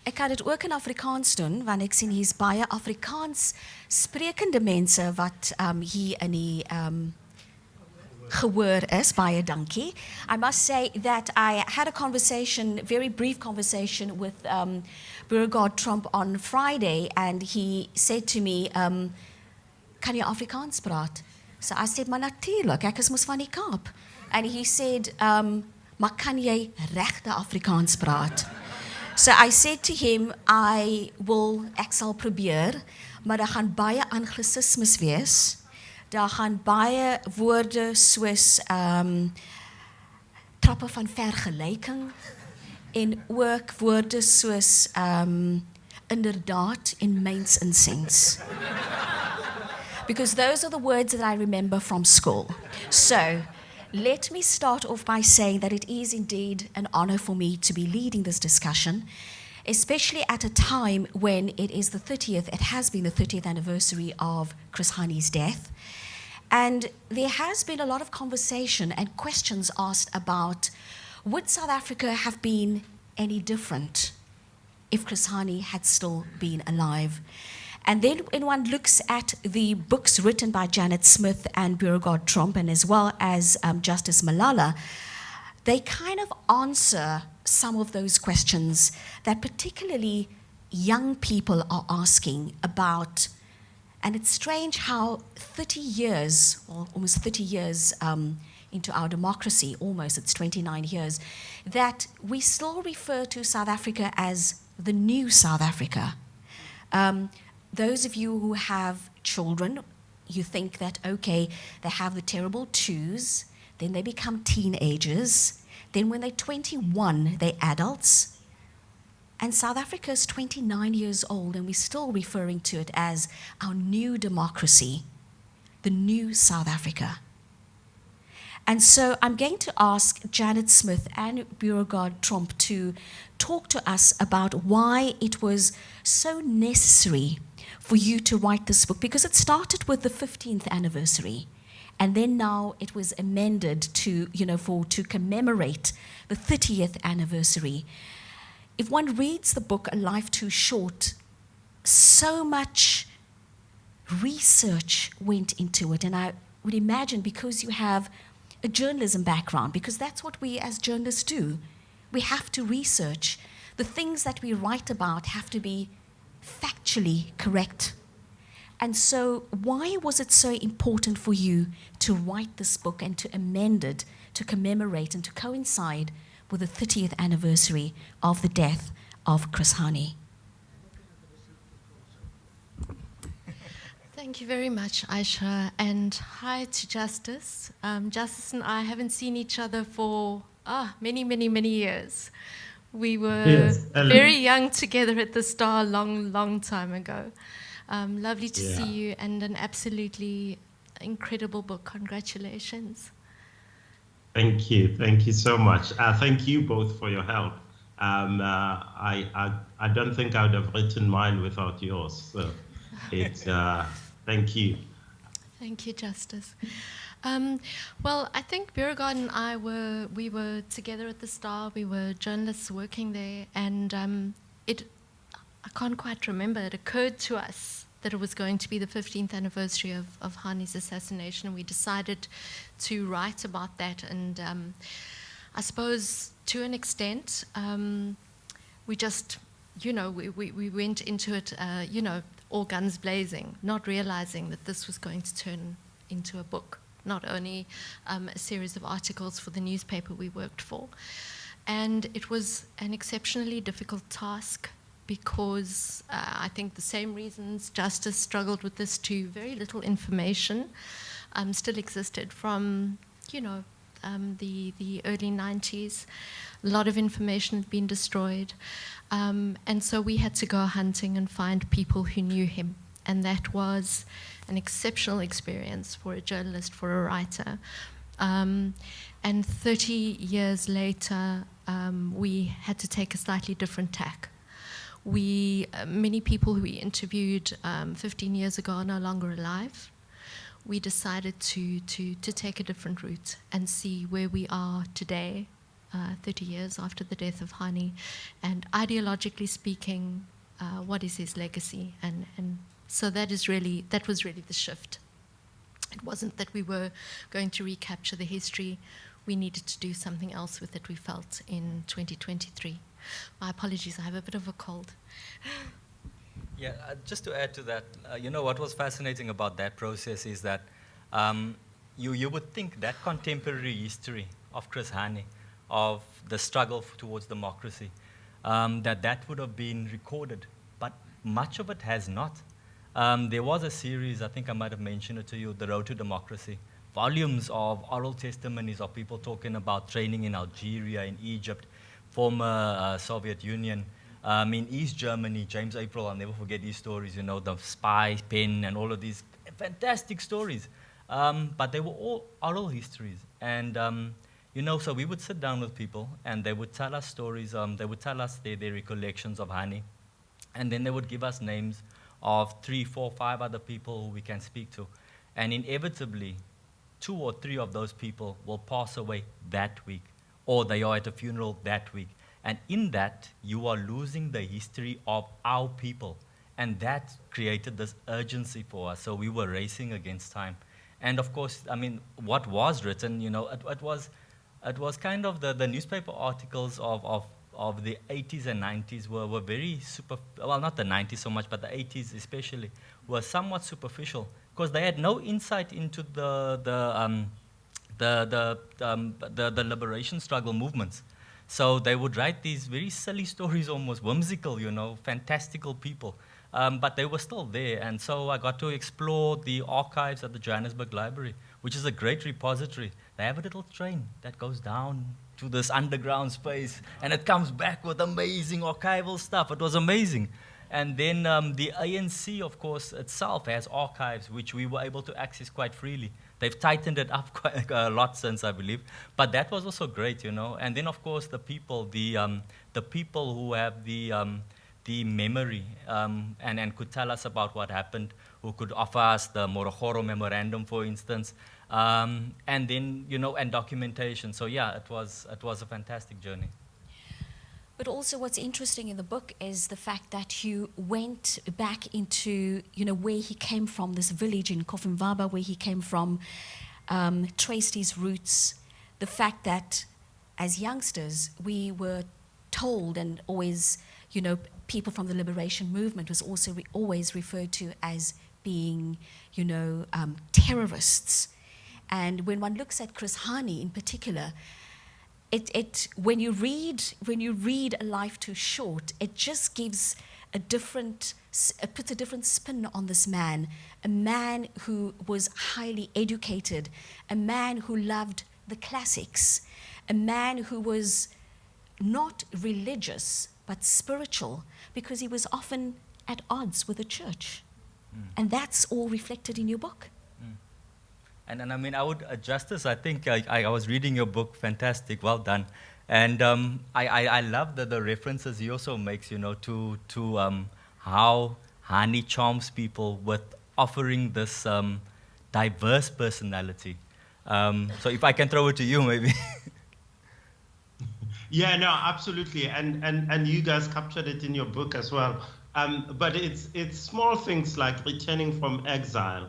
ek kan dit ook in Afrikaans doen, want ek sien hier's baie Afrikaans sprekende mense wat hier in die gehoor is. Baie dankie. I must say that I had a conversation, very brief conversation with Beauregard Tromp on Friday, and he said to me, kan jy Afrikaans praat? So I said, maar natuurlijk, ek is mos van die Kaap. And he said, maar kan jy regte Afrikaans praat? So I said to him, ek sal probeer, maar daar gaan baie anglisismes wees. Daar gaan baie woorde soos trappe van vergelyking en ook woorde soos inderdaad en mens insens. Because those are the words that I remember from school. So let me start off by saying that it is indeed an honor for me to be leading this discussion, especially at a time when it has been the 30th anniversary of Chris Hani's death. And there has been a lot of conversation and questions asked about, would South Africa have been any different if Chris Hani had still been alive? And then when one looks at the books written by Janet Smith and Beauregard Tromp, and as well as Justice Malala, they kind of answer some of those questions that particularly young people are asking about. And it's strange how 30 years, or almost 30 years into our democracy, almost, it's 29 years, that we still refer to South Africa as the new South Africa. Those of you who have children, you think that, okay, they have the terrible twos, then they become teenagers, then when they're 21, they're adults. And South Africa is 29 years old, and we're still referring to it as our new democracy, the new South Africa. And so I'm going to ask Janet Smith and Beauregard Tromp to talk to us about why it was so necessary for you to write this book, because it started with the 15th anniversary, and then now it was amended to, to commemorate the 30th anniversary. If one reads the book, A Life Too Short, so much research went into it, and I would imagine because you have a journalism background, because that's what we as journalists do. We have to research. The things that we write about have to be factually correct. And so why was it so important for you to write this book and to amend it, to commemorate and to coincide with the 30th anniversary of the death of Chris Hani? Thank you very much, Ayesha, and hi to Justice. Justice and I haven't seen each other for many, many, many years. We were very young together at the Star long, long time ago. Lovely to see you, and an absolutely incredible book. Congratulations. Thank you so much. Thank you both for your help. I don't think I would have written mine without yours. So it's thank you. Thank you, Justice. Well, I think Beauregard and I we were together at the Star. We were journalists working there, and I can't quite remember. It occurred to us that it was going to be the 15th anniversary of Hani's assassination, and we decided to write about that. And I suppose to an extent, we just, we went into it, all guns blazing, not realizing that this was going to turn into a book, not only a series of articles for the newspaper we worked for. And it was an exceptionally difficult task because I think the same reasons Justice struggled with this too. Very little information still existed from, the early 90s. A lot of information had been destroyed. And so we had to go hunting and find people who knew him. And that was an exceptional experience for a journalist, for a writer. And 30 years later, we had to take a slightly different tack. Many people who we interviewed 15 years ago are no longer alive. We decided to take a different route and see where we are today 30 years after the death of Hani, and ideologically speaking, what is his legacy? And so that was really the shift. It wasn't that we were going to recapture the history. We needed to do something else with it, we felt, in 2023. My apologies, I have a bit of a cold. Yeah, just to add to that, what was fascinating about that process is that you would think that contemporary history of Chris Hani, of the struggle towards democracy, that would have been recorded, but much of it has not. There was a series, I think I might have mentioned it to you, The Road to Democracy, volumes of oral testimonies of people talking about training in Algeria, in Egypt, former Soviet Union, in East Germany, James April, I'll never forget these stories, the spy pen and all of these fantastic stories. But they were all oral histories. And, so we would sit down with people and they would tell us stories, they would tell us their recollections of Hani. And then they would give us names of 3, 4, 5 other people who we can speak to. And inevitably, 2 or 3 of those people will pass away that week, or they are at a funeral that week. And in that, you are losing the history of our people. And that created this urgency for us. So we were racing against time. And of course, what was written, it was kind of the newspaper articles of the 80s and 90s were very well, not the 90s so much, but the 80s especially, were somewhat superficial because they had no insight into the liberation struggle movements. So they would write these very silly stories, almost whimsical, fantastical people. But they were still there. And so I got to explore the archives at the Johannesburg Library, which is a great repository. They have a little train that goes down to this underground space, and it comes back with amazing archival stuff. It was amazing. And then the ANC, of course, itself has archives, which we were able to access quite freely. They've tightened it up quite a lot since, I believe. But that was also great, And then, of course, the people who have the memory and could tell us about what happened, who could offer us the Morogoro Memorandum, for instance, and then, and documentation. So, yeah, it was a fantastic journey. But also what's interesting in the book is the fact that you went back into, where he came from, this village in Koffenwaba, where he came from, traced his roots. The fact that as youngsters, we were told and always, people from the liberation movement was also always referred to as being, terrorists. And when one looks at Chris Hani in particular, when you read A Life Too Short, it just gives it puts a different spin on this man, a man who was highly educated, a man who loved the classics, a man who was not religious but spiritual, because he was often at odds with the church. And that's all reflected in your book. And I would, Justice, I think I was reading your book, fantastic, well done. And I love the references he also makes, to how Hani charms people with offering this diverse personality. So if I can throw it to you, maybe. Yeah, no, absolutely. And you guys captured it in your book as well. But it's small things like returning from exile.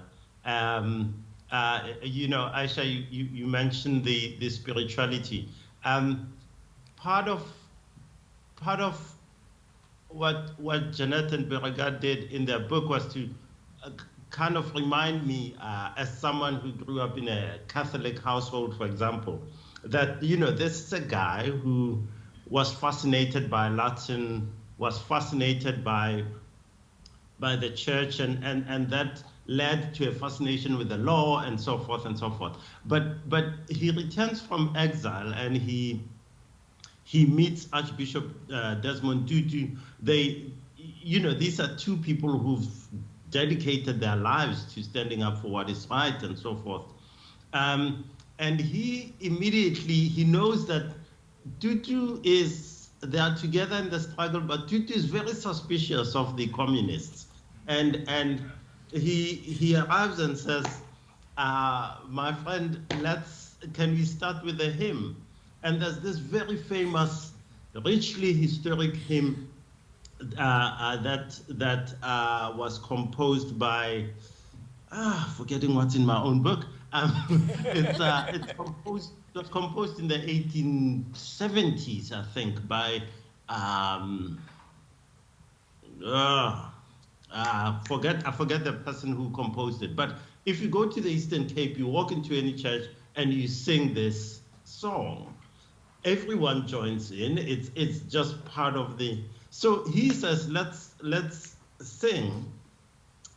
Ayesha, you mentioned the spirituality. Part of what Janet and Beauregard did in their book was to kind of remind me, as someone who grew up in a Catholic household, for example, that this is a guy who was fascinated by Latin, was fascinated by the church, and that led to a fascination with the law and so forth and so forth. But he returns from exile and he meets Archbishop Desmond Tutu. These are two people who've dedicated their lives to standing up for what is right and so forth. And he immediately knows that Tutu they are together in the struggle, but Tutu is very suspicious of the communists. And he arrives and says, my friend, can we start with a hymn? And there's this very famous, richly historic hymn that was composed by, forgetting what's in my own book. It was composed in the 1870s, I think, by I forget the person who composed it. But if you go to the Eastern Cape, you walk into any church and you sing this song, everyone joins in. It's just part of the. So he says, let's sing,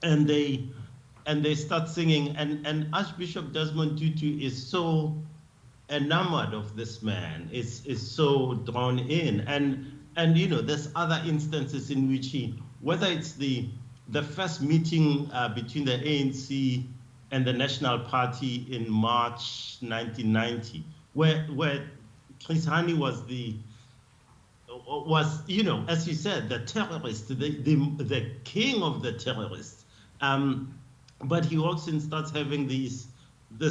and they start singing, and Archbishop Desmond Tutu is so enamored of this man, is so drawn in, and you know, there's other instances in which he, whether it's the first meeting between the ANC and the National Party in March 1990, where Chris Hani was you know, as you said, the terrorist, the king of the terrorists. But he walks in, starts having this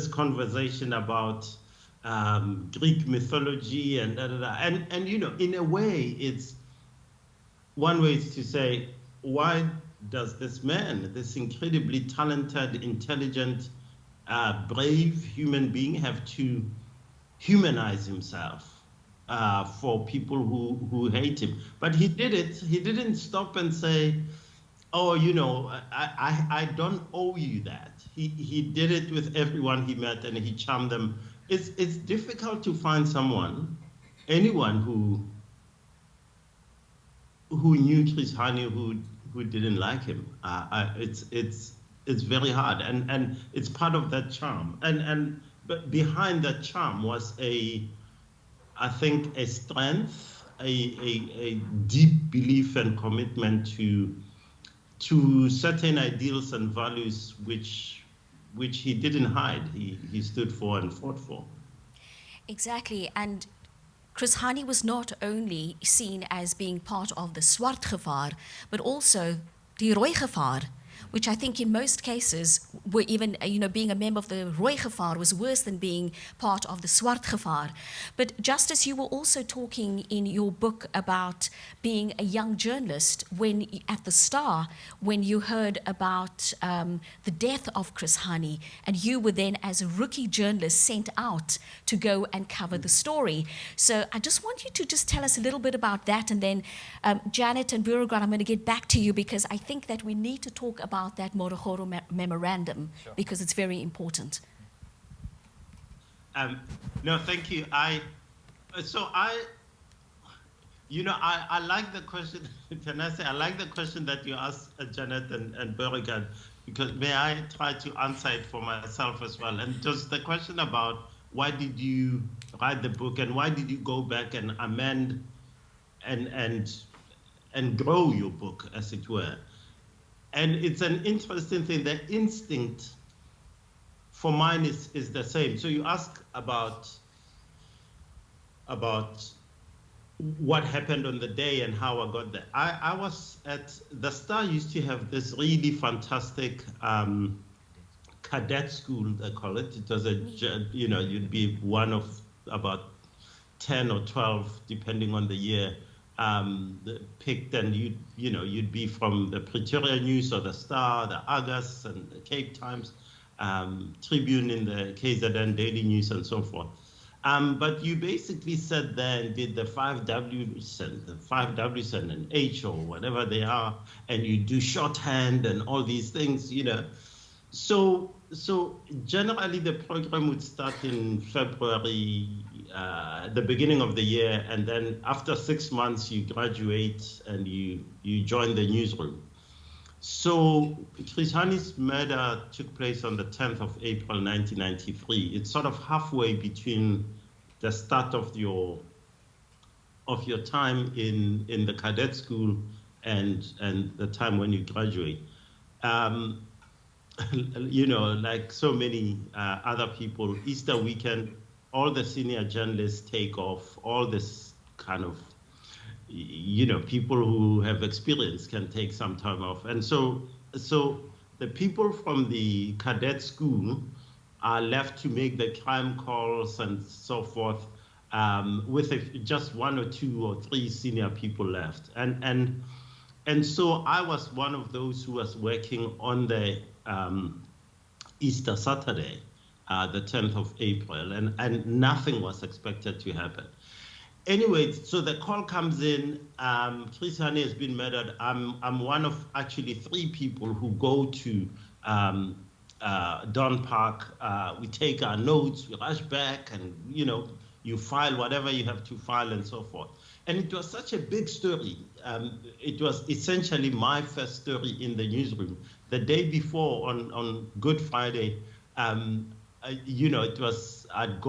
conversation about Greek mythology and and you know, in a way, it's one way is to say, why does this man, this incredibly talented, intelligent, brave human being, have to humanize himself for people who hate him? But he did it. He didn't stop and say, oh, you know, I don't owe you that. He did it with everyone he met, and he charmed them. It's difficult to find anyone who knew Chris Hani who didn't like him. It's very hard, and it's part of that charm. But behind that charm was I think a strength, a deep belief and commitment to certain ideals and values which he didn't hide. He stood for and fought for. Exactly, and Chris Hani was not only seen as being part of the swart gevaar, but also die rooi gevaar, which I think in most cases were even, you know, being a member of the rooi gevaar was worse than being part of the swart gevaar. But Justice, you were also talking in your book about being a young journalist when, at the Star, when you heard about the death of Chris Hani, and you were then, as a rookie journalist, sent out to go and cover the story. So I just want you to just tell us a little bit about that, and then Janet and Beauregard, I'm going to get back to you because I think that we need to talk about that Morogoro Memorandum, sure, because it's very important. No, thank you. I like the question. Can I say I like the question that you asked, Janet and Beauregard, because may I try to answer it for myself as well? And just the question about why did you write the book and why did you go back and amend and grow your book, as it were. And it's an interesting thing. The instinct for mine is the same. So you ask about what happened on the day and how I got there. I was at the Star. Used to have this really fantastic cadet school, they call it. It was you'd be one of about 10 or 12, depending on the year, picked, and you'd be from the Pretoria News or the Star, the Argus and the Cape Times, Tribune in the KZN Daily News and so forth. But you basically sat there and did the 5Ws and H or whatever they are, and you do shorthand and all these things, So generally the program would start in February, the beginning of the year, and then after 6 months you graduate and you join the newsroom. So Chris Hani's murder took place on the 10th of April 1993. It's sort of halfway between the start of your time in the cadet school and the time when you graduate. Like so many other people, Easter weekend, all the senior journalists take off, all this kind of, people who have experience can take some time off. And so the people from the cadet school are left to make the crime calls and so forth. with just 1 or 2 or 3 senior people left. And so I was one of those who was working on the Easter Saturday, the 10th of April, and nothing was expected to happen. Anyway, so the call comes in, Chris Hani has been murdered. I'm one of actually 3 people who go to Don Park. We take our notes, we rush back, and you file whatever you have to file and so forth. And it was such a big story. It was essentially my first story in the newsroom. The day before, on Good Friday, it was I'd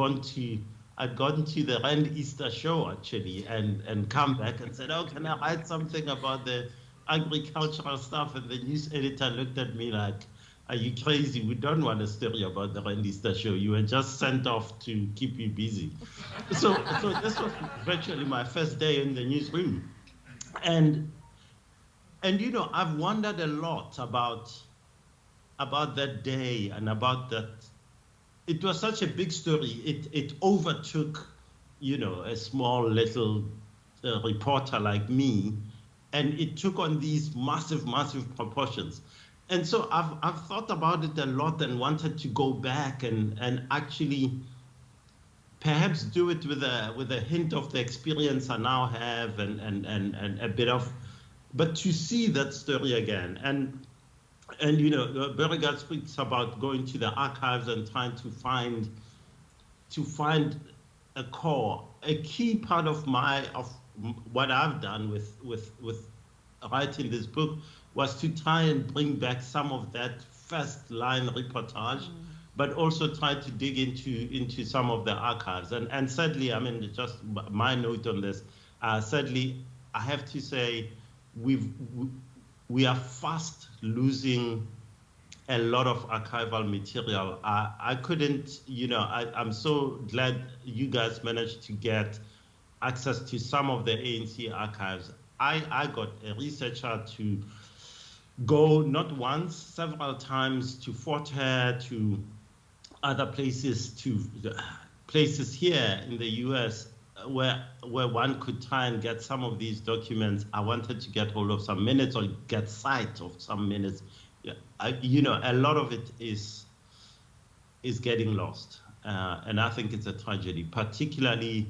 gone to the Rand Easter show actually, and come back and said, "Oh, can I write something about the agricultural stuff?" And the news editor looked at me like, "Are you crazy? We don't want a story about the Rand Easter show. You were just sent off to keep you busy." So this was virtually my first day in the newsroom, and I've wondered a lot about that day and about that. It was such a big story. It overtook, a small little reporter like me, and it took on these massive proportions. And so I've thought about it a lot and wanted to go back and actually perhaps do it with a hint of the experience I now have and a bit of, but to see that story again. And Beauregard speaks about going to the archives and trying to find a core. A key part of what I've done with writing this book was to try and bring back some of that first line reportage, but also try to dig into some of the archives. And sadly, just my note on this, sadly, I have to say we are fast losing a lot of archival material. I couldn't, I'm so glad you guys managed to get access to some of the ANC archives. I got a researcher to go not once, several times to Fort Hare, to other places, to places here in the US where one could try and get some of these documents. I wanted to get hold of some minutes or get sight of some minutes. Yeah, a lot of it is getting lost, and I think it's a tragedy, particularly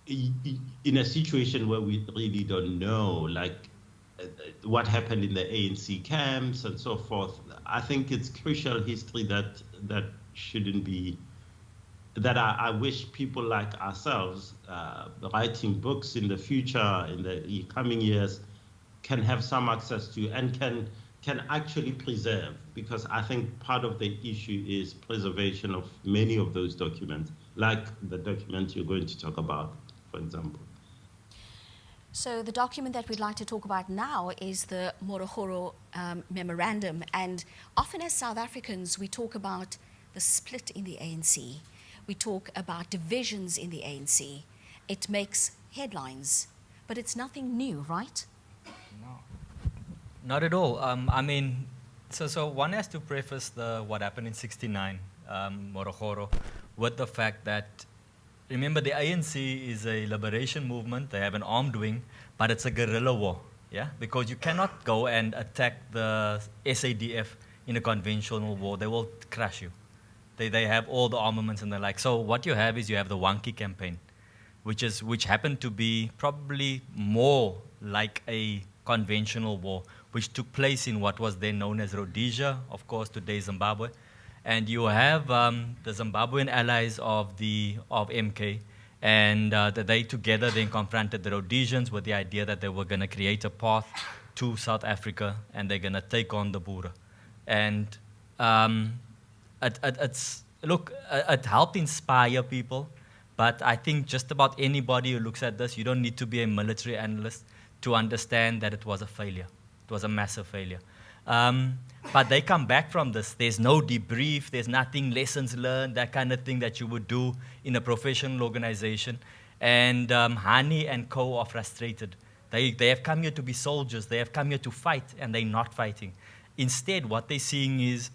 in a situation where we really don't know, like what happened in the ANC camps and so forth. I think it's crucial history that shouldn't be. That I wish people like ourselves, writing books in the future, in the coming years, can have some access to and can actually preserve, because I think part of the issue is preservation of many of those documents, like the document you're going to talk about, for example. So the document that we'd like to talk about now is the Morogoro Memorandum. And often as South Africans, we talk about the split in the ANC. We talk about divisions in the ANC. It makes headlines, but it's nothing new, right? No, not at all. So one has to preface what happened in '69, Morogoro, with the fact that, remember, the ANC is a liberation movement. They have an armed wing, but it's a guerrilla war, yeah? Because you cannot go and attack the SADF in a conventional war. They will crush you. They have all the armaments and the like. So what you have is you have the Wankie campaign, which happened to be probably more like a conventional war, which took place in what was then known as Rhodesia, of course, today Zimbabwe. And you have the Zimbabwean allies of MK, and they together then confronted the Rhodesians with the idea that they were going to create a path to South Africa, and they're going to take on the Boere. And it helped inspire people, but I think just about anybody who looks at this, you don't need to be a military analyst to understand that it was a failure. It was a massive failure. But they come back from this. There's no debrief. There's nothing, lessons learned, that kind of thing that you would do in a professional organization. And Hani and co are frustrated. They have come here to be soldiers. They have come here to fight, and they're not fighting. Instead, what they're seeing is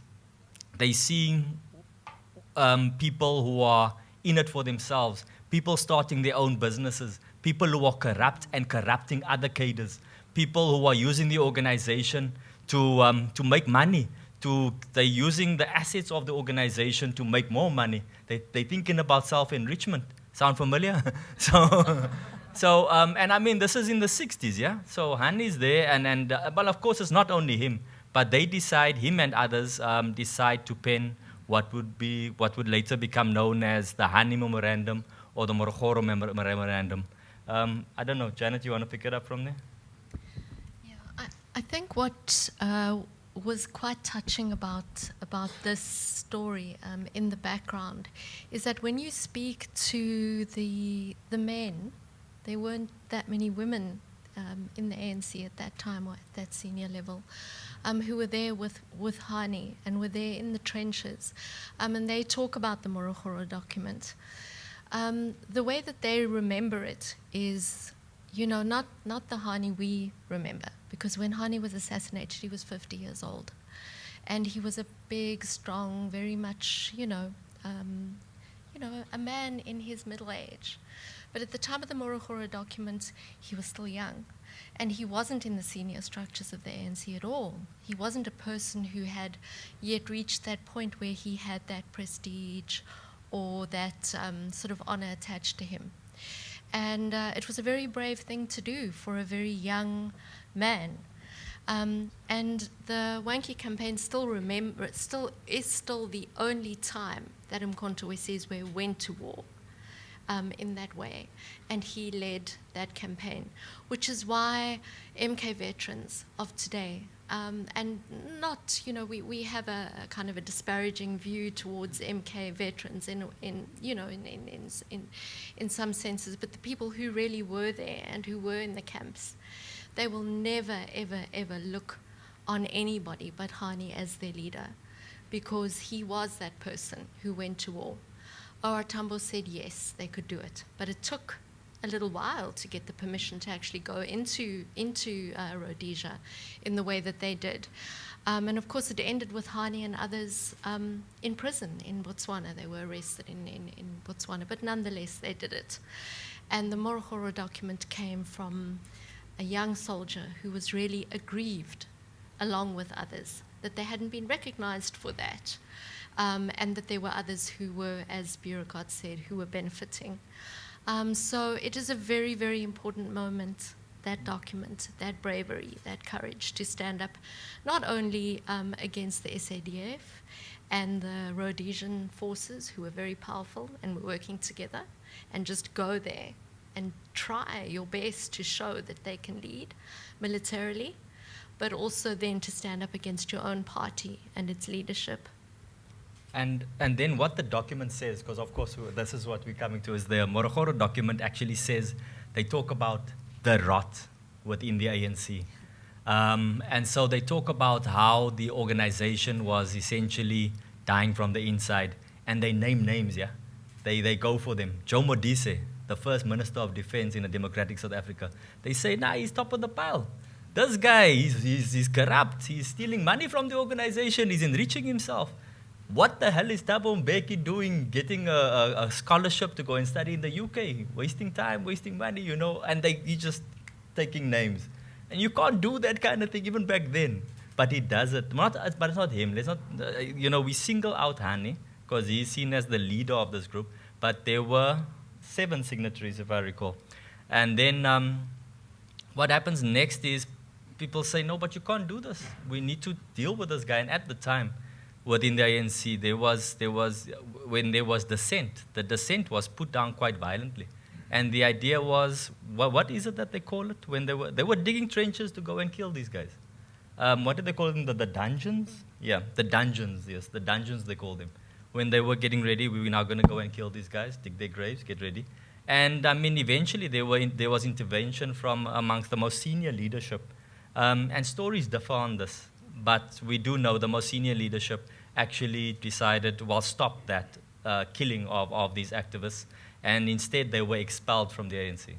people who are in it for themselves, people starting their own businesses, people who are corrupt and corrupting other cadres, people who are using the organization to make money. They're using the assets of the organization to make more money. They're thinking about self-enrichment. Sound familiar? And I mean, this is in the 60s, yeah? So Hani's there, but of course it's not only him, but they decide, him and others decide to pen what would later become known as the Hani Memorandum or the Morogoro Memorandum. I don't know, Janet, you want to pick it up from there? Yeah, I think what was quite touching about this story in the background is that when you speak to the men, there weren't that many women in the ANC at that time or at that senior level who were there with Hani and were there in the trenches. And they talk about the Morogoro document. The way that they remember it is, not the Hani we remember, because when Hani was assassinated, he was 50 years old. And he was a big, strong, very much, a man in his middle age. But at the time of the Morogoro document, he was still young. And he wasn't in the senior structures of the ANC at all. He wasn't a person who had yet reached that point where he had that prestige or that sort of honor attached to him. And it was a very brave thing to do for a very young man. And the Wankie campaign is still the only time that Umkhonto we Sizwe went to war in that way. And he led that campaign, which is why MK veterans of today, and not, we have a kind of a disparaging view towards MK veterans in some senses, but the people who really were there and who were in the camps, they will never, ever, ever look on anybody but Hani as their leader, because he was that person who went to war. O.R. Tambo said yes, they could do it, but it took a little while to get the permission to actually go into Rhodesia in the way that they did. And of course it ended with Hani and others in prison in Botswana. They were arrested in Botswana, but nonetheless they did it. And the Morogoro document came from a young soldier who was really aggrieved, along with others, that they hadn't been recognized for that. And that there were others who were, as Beauregard said, who were benefiting. So it is a very, very important moment, that document, that bravery, that courage to stand up not only against the SADF and the Rhodesian forces, who were very powerful and were working together, and just go there and try your best to show that they can lead militarily, but also then to stand up against your own party and its leadership. And then what the document says, because of course this is what we're coming to, is the Morogoro document actually says, they talk about the rot within the ANC. And so they talk about how the organization was essentially dying from the inside, and they name names, yeah? They go for them. Joe Modise, the first Minister of Defense in a democratic South Africa, they say, nah, he's top of the pile. This guy, he's corrupt, he's stealing money from the organization, he's enriching himself. What the hell is Thabo Mbeki doing, getting a scholarship to go and study in the UK? Wasting time, wasting money, and he's just taking names. And you can't do that kind of thing even back then. But he does it. But it's not him. Let's not, we single out Hani, because he's seen as the leader of this group. But there were 7 signatories, if I recall. And then what happens next is people say, no, but you can't do this. We need to deal with this guy. And at the time, within the ANC, when there was dissent, the dissent was put down quite violently. And the idea was, what is it that they call it? When they were digging trenches to go and kill these guys. What did they call them? The dungeons? Yeah, the dungeons, yes, the dungeons they call them. When they were getting ready, we were now going to go and kill these guys, dig their graves, get ready. And I mean, eventually there was intervention from amongst the most senior leadership. And stories differ on this. But we do know the most senior leadership actually decided, stop that killing of these activists, and instead they were expelled from the ANC.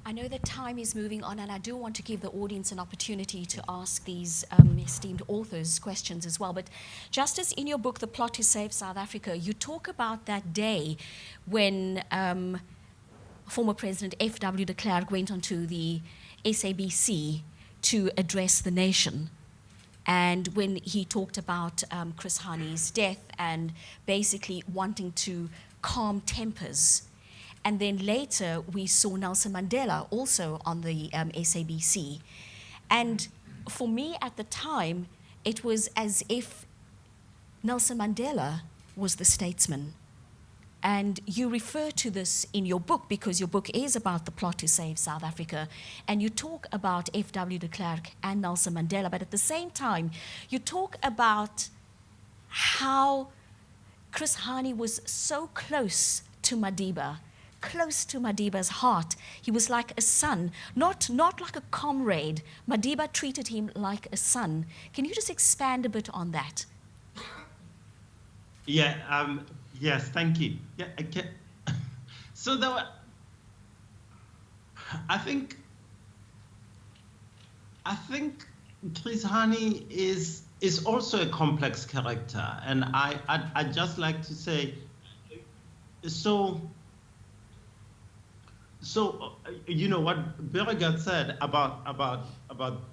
I know that time is moving on, and I do want to give the audience an opportunity to ask these esteemed authors questions as well. But Justice, in your book, The Plot to Save South Africa, you talk about that day when former President F.W. de Klerk went onto the SABC to address the nation. And when he talked about Chris Hani's death and basically wanting to calm tempers. And then later, we saw Nelson Mandela also on the SABC. And for me at the time, it was as if Nelson Mandela was the statesman. And you refer to this in your book because your book is about the plot to save South Africa. And you talk about F.W. de Klerk and Nelson Mandela. But at the same time, you talk about how Chris Hani was so close to Madiba, close to Madiba's heart. He was like a son, not like a comrade. Madiba treated him like a son. Can you just expand a bit on that? Yeah, yes, thank you. Yeah, so there were, I think Chris Hani is also a complex character, and I'd just like to say, so you know what Beauregard said about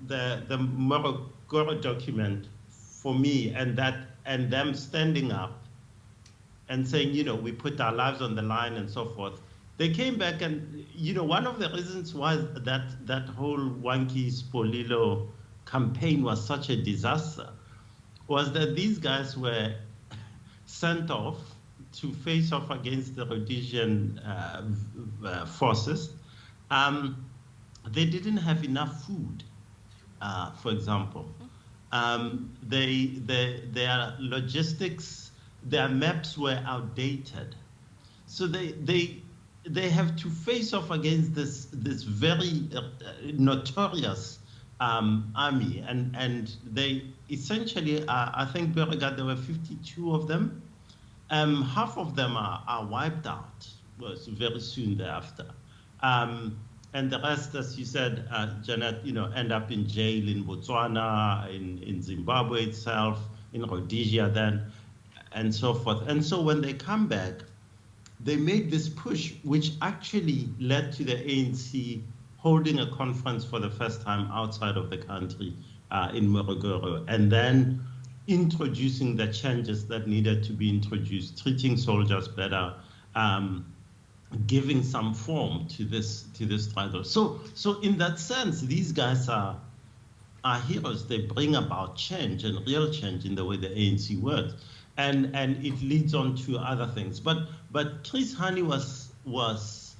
the Morogoro document for me, and them standing up and saying, you know, we put our lives on the line and so forth. They came back and, you know, one of the reasons why that whole Wanki Spolilo campaign was such a disaster was that these guys were sent off to face off against the Rhodesian forces. They didn't have enough food, for example. Their logistics, their maps were outdated. So they have to face off against this very notorious army, and they essentially, I think Beauregard, there were 52 of them. Half of them are wiped out very soon thereafter. And the rest, as you said, Janet, you know, end up in jail in Botswana, in Zimbabwe itself, in Rhodesia then, and so forth. And so when they come back, they made this push, which actually led to the ANC holding a conference for the first time outside of the country in Morogoro, and then introducing the changes that needed to be introduced, treating soldiers better, giving some form to this struggle. So in that sense, these guys are heroes. They bring about change and real change in the way the ANC works, and it leads on to other things. But Chris Hani was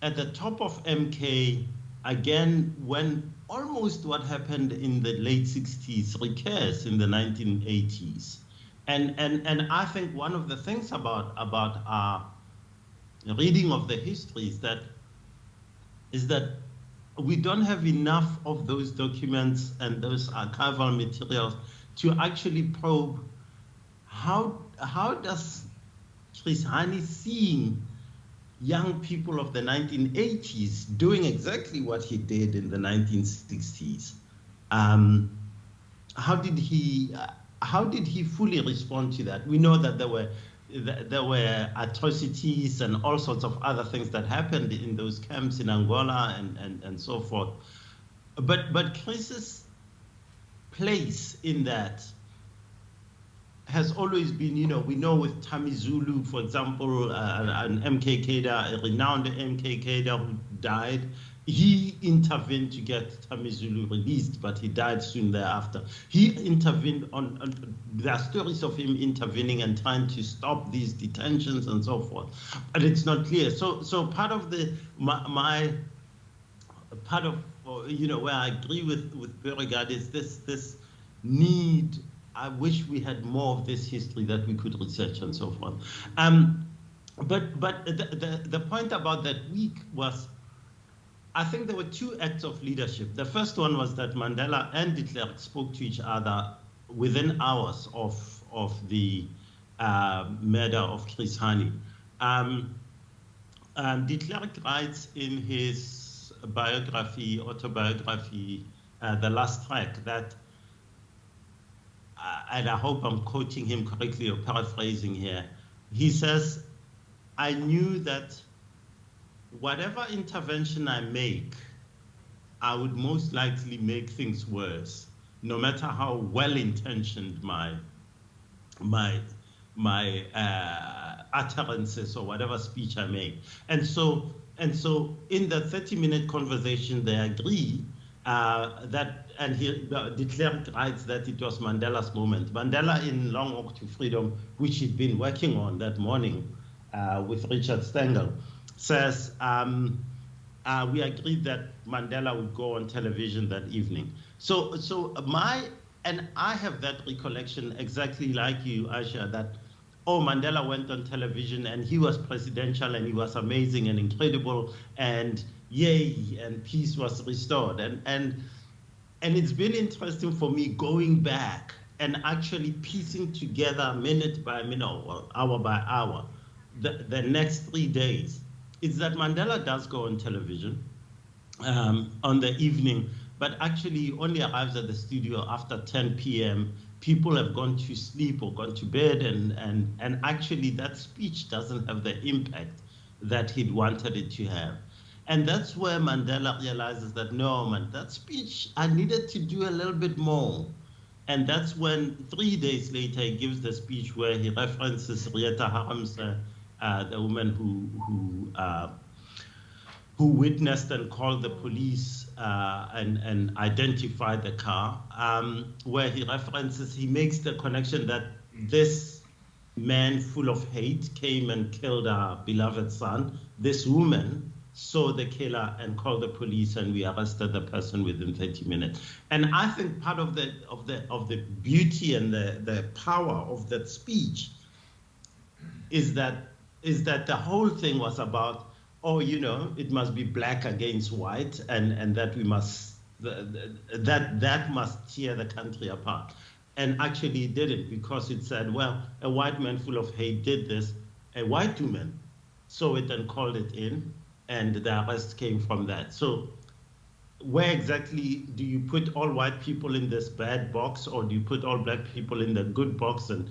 at the top of MK again when almost what happened in the late 60s recurs in the 1980s, and I think one of the things about our reading of the history is that we don't have enough of those documents and those archival materials to actually probe how does Chris Hani seeing young people of the 1980s doing exactly what he did in the 1960s. How did he fully respond to that? We know that there were atrocities and all sorts of other things that happened in those camps in Angola and so forth. But Chris's place in that has always been, you know, we know with Tamizulu, for example, an MK cadre, a renowned MK cadre who died, he intervened to get Tamizulu released, but he died soon thereafter. He intervened there are stories of him intervening and trying to stop these detentions and so forth, but it's not clear. So part of part of, you know, where I agree with Beauregard is this need. I wish we had more of this history that we could research and so forth. But the point about that week was, I think there were two acts of leadership. The first one was that Mandela and de Klerk spoke to each other within hours of the murder of Chris Hani. De Klerk writes in his autobiography, the last track, that, and I hope I'm quoting him correctly or paraphrasing here, he says, I knew that whatever intervention I make, I would most likely make things worse, no matter how well-intentioned my utterances or whatever speech I make. And so in the 30-minute conversation, they agree that, and de Klerk writes that it was Mandela's moment. Mandela, in Long Walk to Freedom, which he'd been working on that morning with Richard Stengel, says, we agreed that Mandela would go on television that evening. And I have that recollection exactly like you, Ayesha, that, oh, Mandela went on television and he was presidential and he was amazing and incredible and yay, and peace was restored. And it's been interesting for me going back and actually piecing together minute by minute or hour by hour the next 3 days. It's that Mandela does go on television on the evening, but actually only arrives at the studio after 10 p.m. People have gone to sleep or gone to bed, and actually that speech doesn't have the impact that he'd wanted it to have. And that's where Mandela realizes that, no, man, that speech, I needed to do a little bit more. And that's when 3 days later he gives the speech where he references Rieta Harmse, the woman who witnessed and called the police and identified the car, where he makes the connection that this man full of hate came and killed our beloved son. This woman saw the killer and called the police, and we arrested the person within 30 minutes. And I think part of the beauty and the power of that speech is that the whole thing was about, oh, it must be black against white, and that we must that must tear the country apart. And actually it didn't, because it said, well, a white man full of hate did this, a white woman saw it and called it in, and the arrest came from that. So where exactly do you put all white people in this bad box, or do you put all black people in the good box? And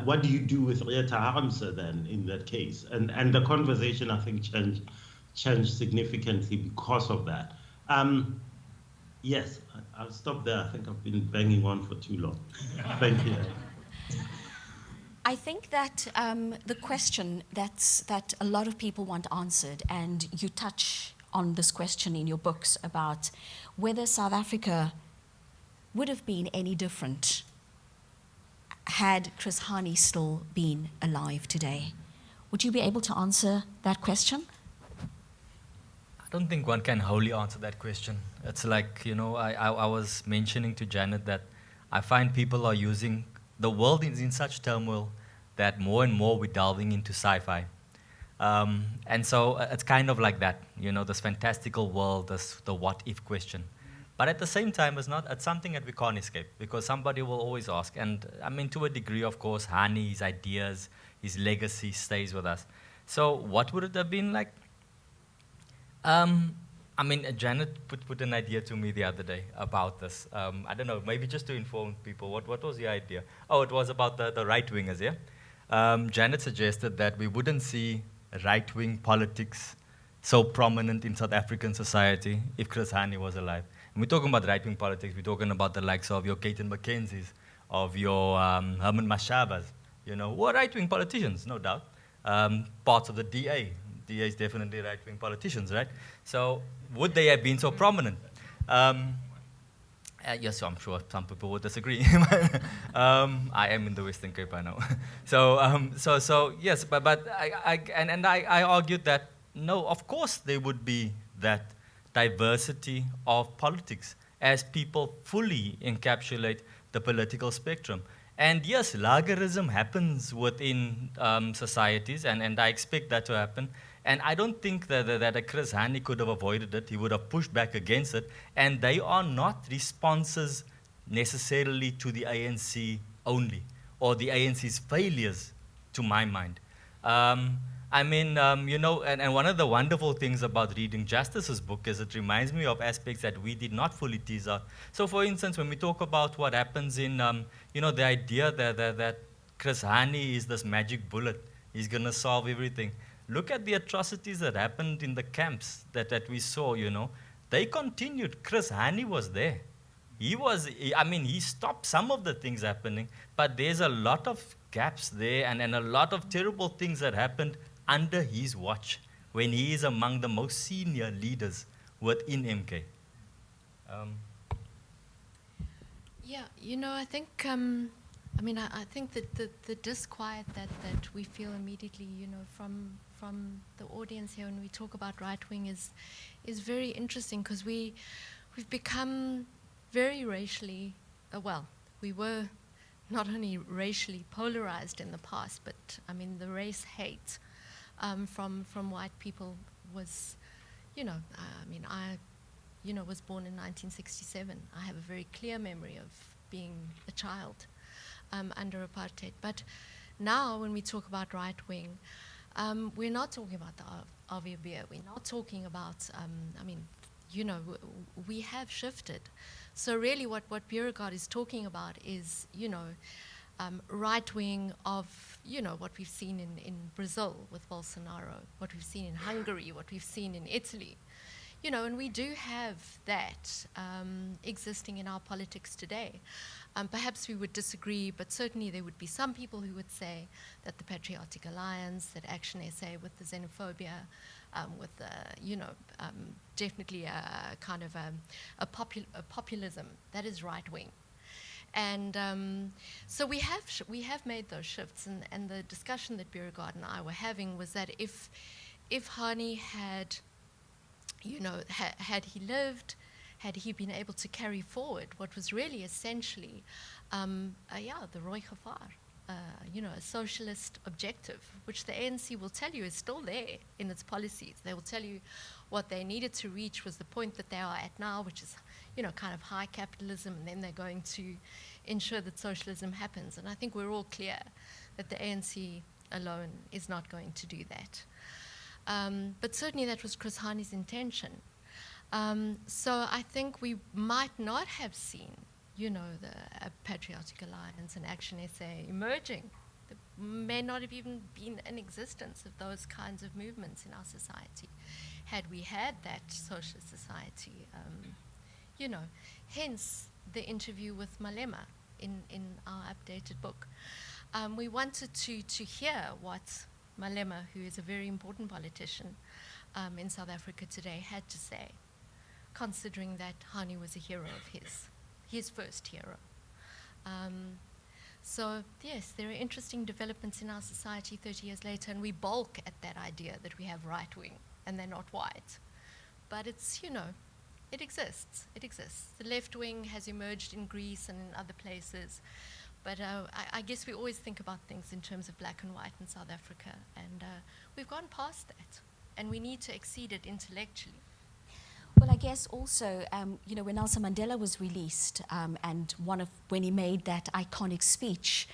what do you do with Rieta Harmse then in that case? And the conversation, I think, changed significantly because of that. Yes, I'll stop there. I think I've been banging on for too long. Thank you. I think that the question that a lot of people want answered, and you touch on this question in your books about whether South Africa would have been any different had Chris Hani still been alive today. Would you be able to answer that question? I don't think one can wholly answer that question. It's like, I was mentioning to Janet that I find people are using, the world is in such turmoil that more and more we're delving into sci-fi. And so it's kind of like that, this fantastical world, the what-if question. But at the same time, it's something that we can't escape, because somebody will always ask. And I mean, to a degree, of course, Hani, his ideas, his legacy stays with us. So what would it have been like? I mean, Janet put an idea to me the other day about this. I don't know, maybe just to inform people, what was the idea? Oh, it was about the right-wingers, yeah? Janet suggested that we wouldn't see right-wing politics so prominent in South African society if Chris Hani was alive. And we're talking about right-wing politics, we're talking about the likes of your Kate and Mackenzie's, of your Herman Mashabas, who are right-wing politicians, no doubt. Parts of the DA. DA is definitely right-wing politicians, right? So would they have been so prominent? Yes, I'm sure some people would disagree. I am in the Western Cape, I know. So yes, but I argued that no, of course there would be that diversity of politics as people fully encapsulate the political spectrum. And yes, lagerism happens within societies, and I expect that to happen. And I don't think that a Chris Hani could have avoided it. He would have pushed back against it. And they are not responses necessarily to the ANC only, or the ANC's failures, to my mind. I mean, and one of the wonderful things about reading Justice's book is it reminds me of aspects that we did not fully tease out. So, for instance, when we talk about what happens in, the idea that Chris Hani is this magic bullet, he's going to solve everything. Look at the atrocities that happened in the camps that we saw, They continued. Chris Hani was there. He stopped some of the things happening, but there's a lot of gaps there and a lot of terrible things that happened under his watch when he is among the most senior leaders within MK. Yeah, I think, I think that the disquiet that we feel immediately, from the audience here when we talk about right wing is very interesting because we've become very racially, we were not only racially polarized in the past, but the race hate from white people was, I was born in 1967. I have a very clear memory of being a child under apartheid. But now when we talk about right wing, we're not talking about the AVB. We're not talking about, we have shifted. So really what Beauregard is talking about is, right wing of, what we've seen in Brazil with Bolsonaro, what we've seen in Hungary, what we've seen in Italy. And we do have that existing in our politics today. Perhaps we would disagree, but certainly there would be some people who would say that the Patriotic Alliance, that Action SA with the xenophobia, with definitely a kind of a populism that is right wing. And so we have made those shifts, and the discussion that Beauregard and I were having was that if Hani had, had he lived, had he been able to carry forward what was really essentially, the Roy Gevaar, a socialist objective, which the ANC will tell you is still there in its policies. They will tell you what they needed to reach was the point that they are at now, which is, kind of high capitalism, and then they're going to ensure that socialism happens. And I think we're all clear that the ANC alone is not going to do that. But certainly that was Chris Hani's intention. So I think we might not have seen, the Patriotic Alliance and Action SA emerging. There may not have even been an existence of those kinds of movements in our society had we had that socialist society. Hence the interview with Malema in our updated book. We wanted to hear what Malema, who is a very important politician in South Africa today, had to say, considering that Hani was a hero of his first hero. So yes, there are interesting developments in our society 30 years later, and we balk at that idea that we have right wing and they're not white. But it's, it exists. It exists. The left wing has emerged in Greece and in other places. But I guess we always think about things in terms of black and white in South Africa, and we've gone past that, and we need to exceed it intellectually. Well, I guess also, when Nelson Mandela was released, and when he made that iconic speech,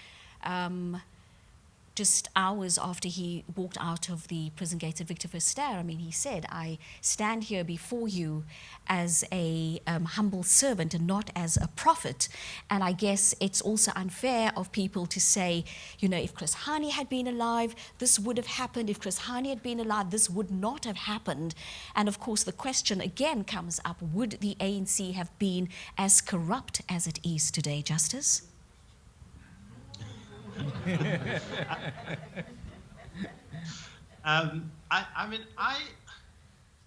just hours after he walked out of the prison gates at Victor Verster, he said, "I stand here before you as a humble servant and not as a prophet." And I guess it's also unfair of people to say, if Chris Hani had been alive, this would have happened. If Chris Hani had been alive, this would not have happened. And of course, the question again comes up, would the ANC have been as corrupt as it is today, Justice?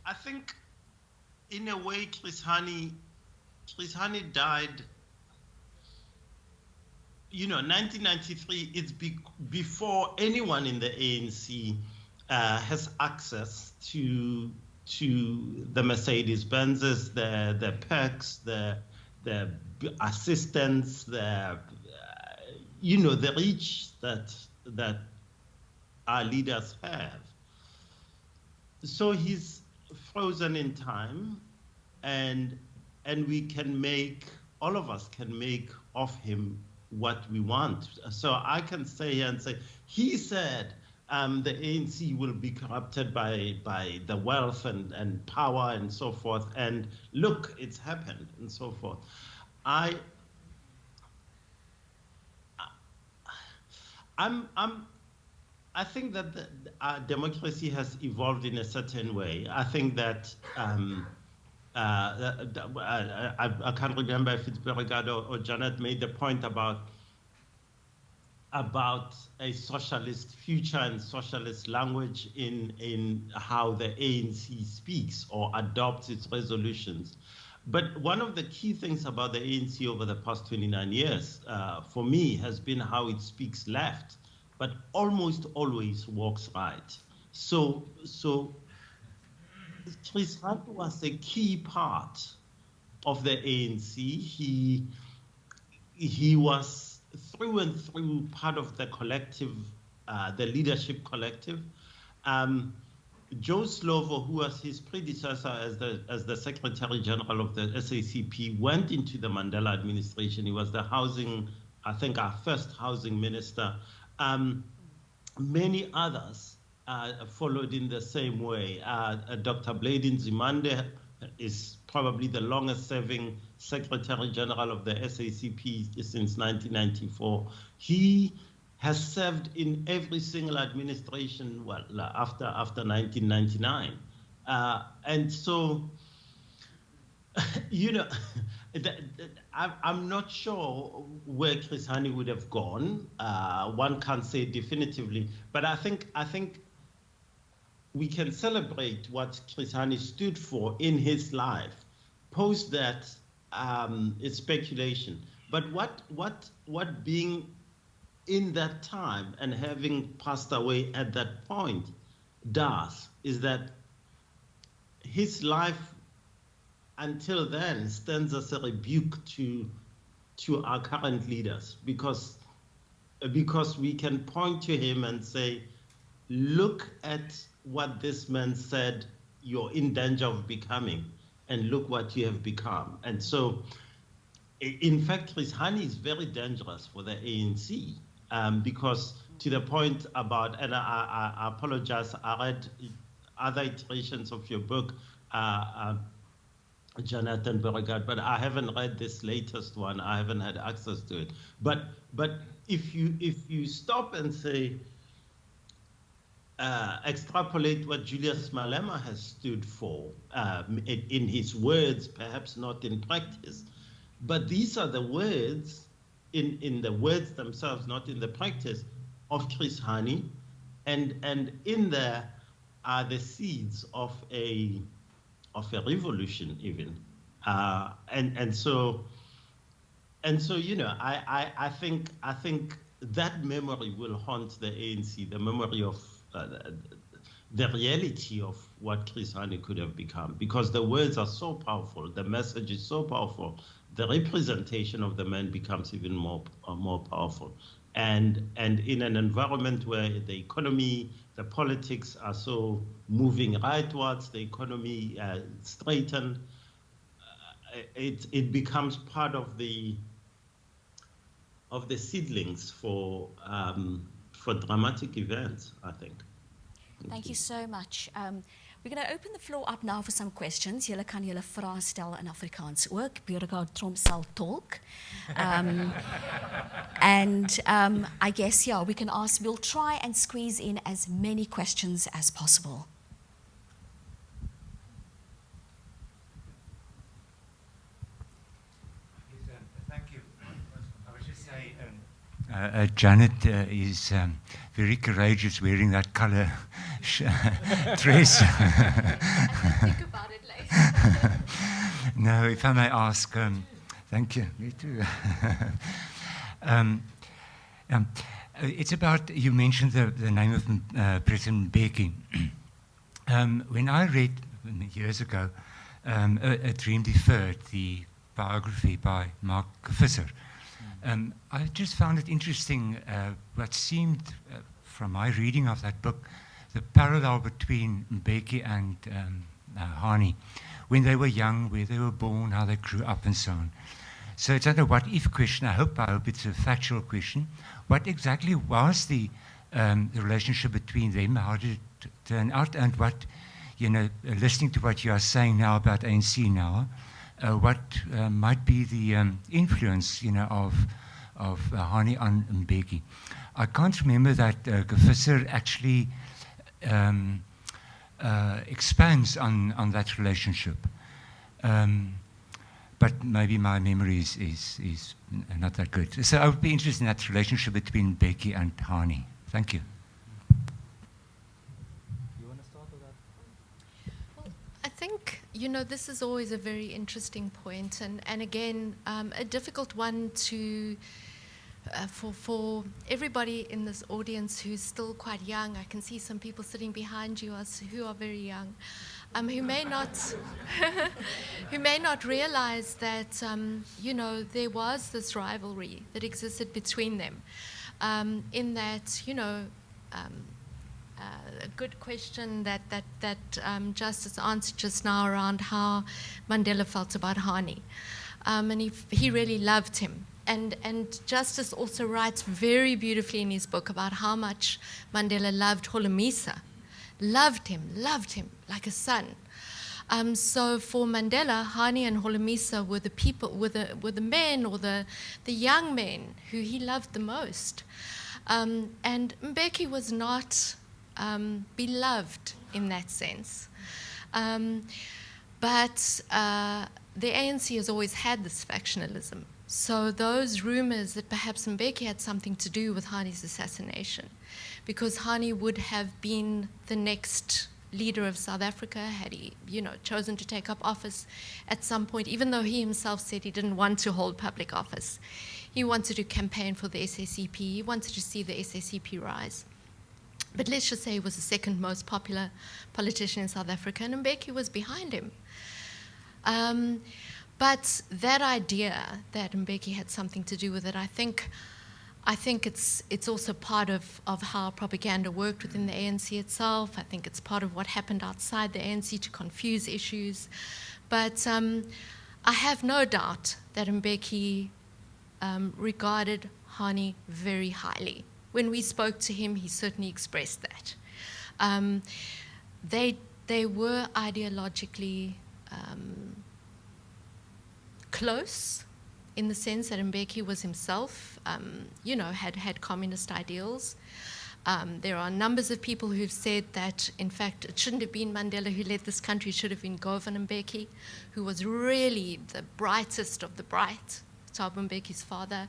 I think in a way Chris Hani died, 1993, it's before anyone in the ANC has access to the Mercedes-Benzes, the perks, the assistants, the reach that our leaders have. So he's frozen in time, and all of us can make of him what we want. So I can stay here and say, he said, the ANC will be corrupted by the wealth and power and so forth. And look, it's happened and so forth. I think that our democracy has evolved in a certain way. I think that I can't remember if it's Beauregard or Janet made the point about a socialist future and socialist language in how the ANC speaks or adopts its resolutions. But one of the key things about the ANC over the past 29 years, for me, has been how it speaks left, but almost always walks right. So Chris Hani was a key part of the ANC. He was through and through part of the collective, the leadership collective. Joe Slovo, who was his predecessor as the Secretary General of the SACP, went into the Mandela administration. He was the housing, I think our first housing minister. Many others followed in the same way. Dr. Bladin Zimande is probably the longest serving Secretary General of the SACP since 1994. He has served in every single administration, well, after 1999. And so, you know, I'm not sure where Chris Hani would have gone. One can't say definitively, but I think we can celebrate what Chris Hani stood for in his life. Post that, it's speculation. But what being in that time and having passed away at that point does is that his life until then stands as a rebuke to our current leaders, because we can point to him and say, look at what this man said you're in danger of becoming, and look what you have become. And so, in fact, Chris Hani is very dangerous for the ANC, because to the point about, and I apologize, I read other iterations of your book, Janet and Beauregard, but I haven't read this latest one. I haven't had access to it. But if you stop and say, extrapolate what Julius Malema has stood for in his words, perhaps not in practice, but these are the words in the words themselves, not in the practice, of Chris Hani, and in there are the seeds of a revolution even, and so you know, I think that memory will haunt the ANC, the memory of the reality of what Chris Hani could have become, because the words are so powerful, the message is so powerful, the representation of the man becomes even more powerful. And in an environment where the economy, the politics are so moving rightwards, the economy straightened, it becomes part of the seedlings for dramatic events, I think. Thank you so much. We're going to open the floor up now for some questions. Julle kan julle vrae stel in Afrikaans ook. Beauregard Tromp sal talk. And I guess, yeah, we can ask, we'll try and squeeze in as many questions as possible. Thank you. I would just say, Janet is very courageous wearing that color dress. Think about it later. No, if I may ask, thank you, me too. It's about, you mentioned the name of President Becky. When I read years ago A Dream Deferred, the biography by Mark Visser, I just found it interesting what seemed, from my reading of that book, the parallel between Becky and Hani, when they were young, where they were born, how they grew up, and so on. So it's not a what-if question. I hope it's a factual question. What exactly was the the relationship between them, how did it turn out, and what, listening to what you are saying now about ANC now, what might be the influence, of Hani on Mbeki. I can't remember that Visser actually expands on that relationship. But maybe my memory is not that good. So I would be interested in that relationship between Becky and Hani. Thank you. You want to start with that? Well, I think, this is always a very interesting point, and again, a difficult one to, for everybody in this audience who's still quite young. I can see some people sitting behind you who are very young, who may not, who may not realize that, there was this rivalry that existed between them, in that, a good question that Justice answered just now around how Mandela felt about Hani. And he really loved him. And Justice also writes very beautifully in his book about how much Mandela loved Holomisa. Loved him like a son. So for Mandela, Hani and Holomisa were the people, were the men or the young men who he loved the most. And Mbeki was not beloved in that sense. But the ANC has always had this factionalism. So those rumors that perhaps Mbeki had something to do with Hani's assassination, because Hani would have been the next leader of South Africa had he, chosen to take up office at some point, even though he himself said he didn't want to hold public office. He wanted to campaign for the SACP. He wanted to see the SACP rise. But let's just say he was the second most popular politician in South Africa, and Mbeki was behind him. But that idea that Mbeki had something to do with it, I think it's also part of how propaganda worked within the ANC itself. I think it's part of what happened outside the ANC to confuse issues. But I have no doubt that Mbeki regarded Hani very highly. When we spoke to him, he certainly expressed that. They were ideologically close, in the sense that Mbeki was himself, had communist ideals. There are numbers of people who've said that, in fact, it shouldn't have been Mandela who led this country, it should have been Govan Mbeki, who was really the brightest of the bright, Thabo Mbeki's father.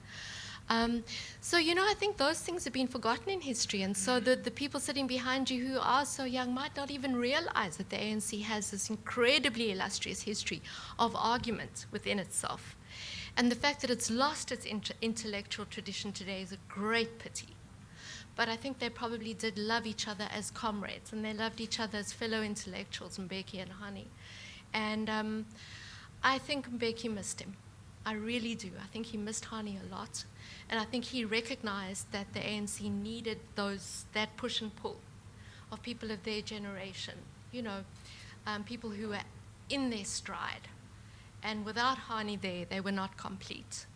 So, I think those things have been forgotten in history, and so the people sitting behind you who are so young might not even realize that the ANC has this incredibly illustrious history of argument within itself. And the fact that it's lost its intellectual tradition today is a great pity. But I think they probably did love each other as comrades, and they loved each other as fellow intellectuals, Becky and Hani. And I think Mbeki missed him. I really do. I think he missed Hani a lot. And I think he recognized that the ANC needed that push and pull of people of their generation, people who were in their stride. And without Hani there, they were not complete.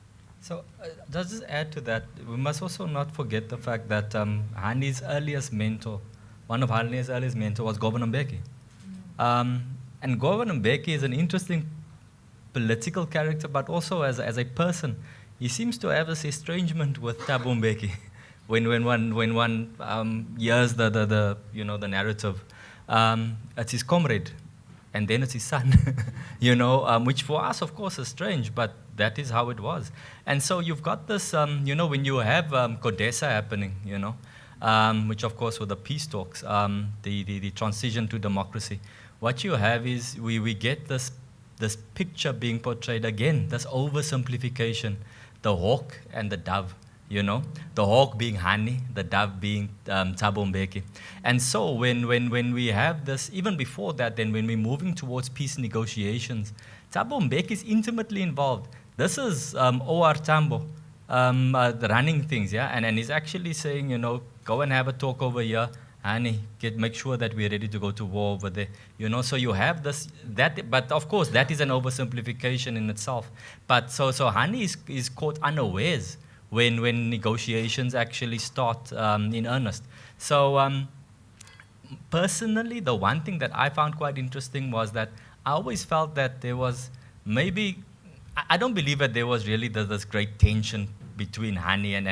So, does this add to that? We must also not forget the fact that Hani's earliest mentor, one of Hani's earliest mentors was Govan Mbeki. And Govan Mbeki is an interesting political character, but also as a person. He seems to have this estrangement with Thabo Mbeki when one hears the narrative. It's his comrade, and then it's his son, which for us, of course, is strange, but that is how it was. And so you've got this, when you have CODESA happening, which of course were the peace talks, the transition to democracy, what you have is we get this picture being portrayed again, this oversimplification, the hawk and the dove, the hawk being Hani, the dove being Thabo Mbeki. And so when we have this, even before that, then when we're moving towards peace negotiations, Thabo Mbeki is intimately involved. This is O.R. Tambo running things, yeah? And he's actually saying, go and have a talk over here, Hani, make sure that we're ready to go to war over there. So you have but of course that is an oversimplification in itself. But so Hani is caught unawares when negotiations actually start in earnest. So personally, the one thing that I found quite interesting was that I always felt that there was maybe, I don't believe that there was really this great tension between Hani and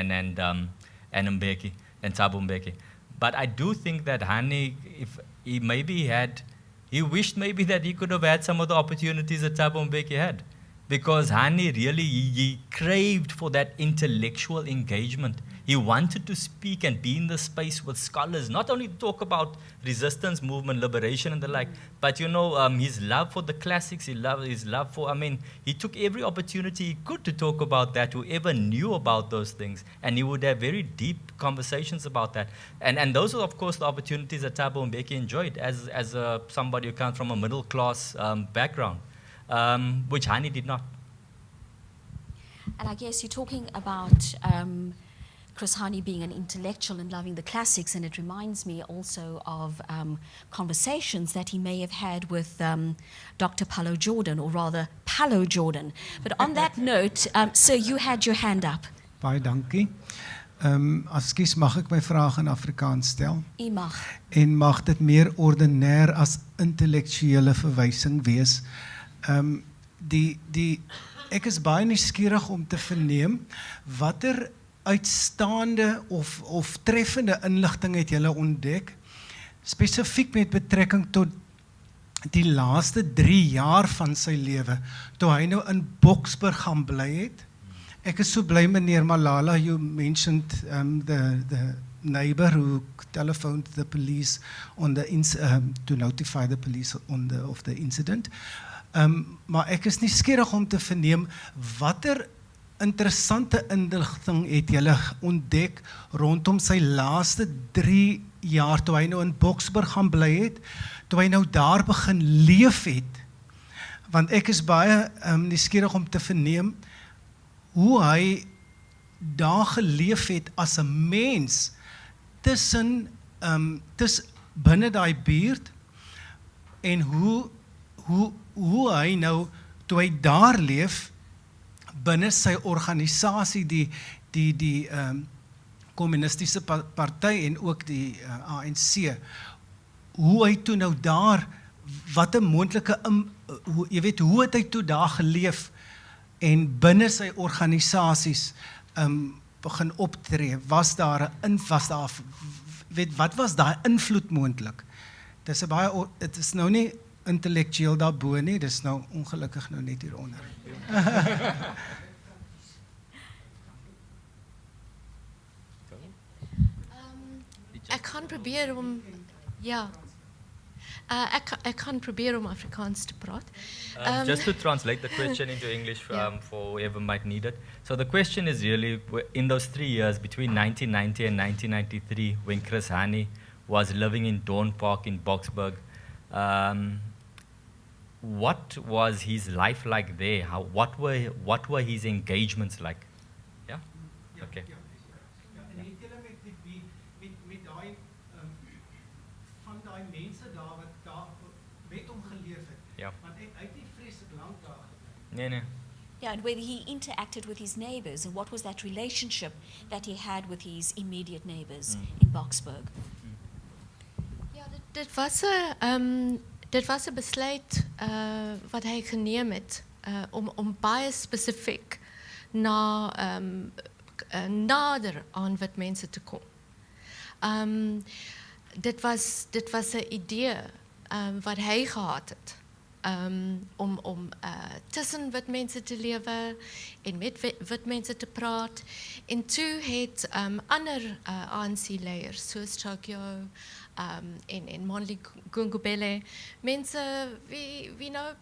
Mbeki and Thabo Mbeki. But I do think that Hani, if he maybe had, he wished maybe that he could have had some of the opportunities that Thabo Mbeki had. Because Hani really, he craved for that intellectual engagement. He wanted to speak and be in the space with scholars, not only to talk about resistance movement, liberation and the like, but his love for the classics, his love for, he took every opportunity he could to talk about that, whoever knew about those things, and he would have very deep conversations about that. And those are, of course, the opportunities that Thabo Mbeki enjoyed as somebody who comes from a middle class background. Which Hani did not. And I guess you're talking about Chris Hani being an intellectual and loving the classics, and it reminds me also of conversations that he may have had with Dr. Paulo Jordan, or rather Paulo Jordan. But on that note, sir, you had your hand up. Baie dankie. Ekskuus, mag ek my vraag in Afrikaans stel? U mag. En mag dit meer ordinair as intellektuele verwysing wees? Ek is baie nuuskierig om te verneem watter uitstaande of treffende inligting het julle ontdek, spesifiek met betrekking tot die laaste 3 jaar van sy lewe, toe hy nou in Boksburg gaan bly het. Ek is so bly, meneer Malala, you mentioned the neighbor who telephoned the police on the to notify the police of the incident. Maar ek is nuuskierig om te verneem watter interessante inligting het julle ontdek rondom sy laaste 3 jaar toe hy nou in Boksburg gaan bly het, toe hy nou daar begin leef het. Want ek is baie nuuskierig om te verneem hoe hy daar geleef het as 'n mens tussen binne daai buurt, en hoe hy nou, toe hy daar leef, binne sy organisasie, die communistiese party en ook die ANC, hoe hy toe nou daar, wat 'n moontlike, jy weet, hoe het hy toe daar geleef, en binne sy organisasies begin optree, wat was daai invloed moontlik? Dit is nou nie intellektueel daarbo nie, dis nou ongelukkig nou net hieronder. Ek kan probeer om, ja, ek kan probeer om Afrikaans te praat. Just to translate the question into English for whoever might need it. So the question is really, in those 3 years, between 1990 and 1993, when Chris Hani was living in Dawn Park in Boksburg, what was his life like there? What were his engagements like? Yeah? Okay. En het julle met daai van daai mense daar wat daar met hom geleef het? Ja. Want hy het nie vreeslik lank daar gebly. Nee. Yeah, and whether he interacted with his neighbors, and what was that relationship that he had with his immediate neighbors in Boksburg? Ja, dit was 'n besluit wat hy geneem het om baie spesifiek nader aan wit mense te kom. Dit was 'n idee wat hy gehad het om tussen wit mense te lewe en met wit mense te praat. En toe het ander ANC-leiers soos Chokyo en Monli Gungubele, mense wie nou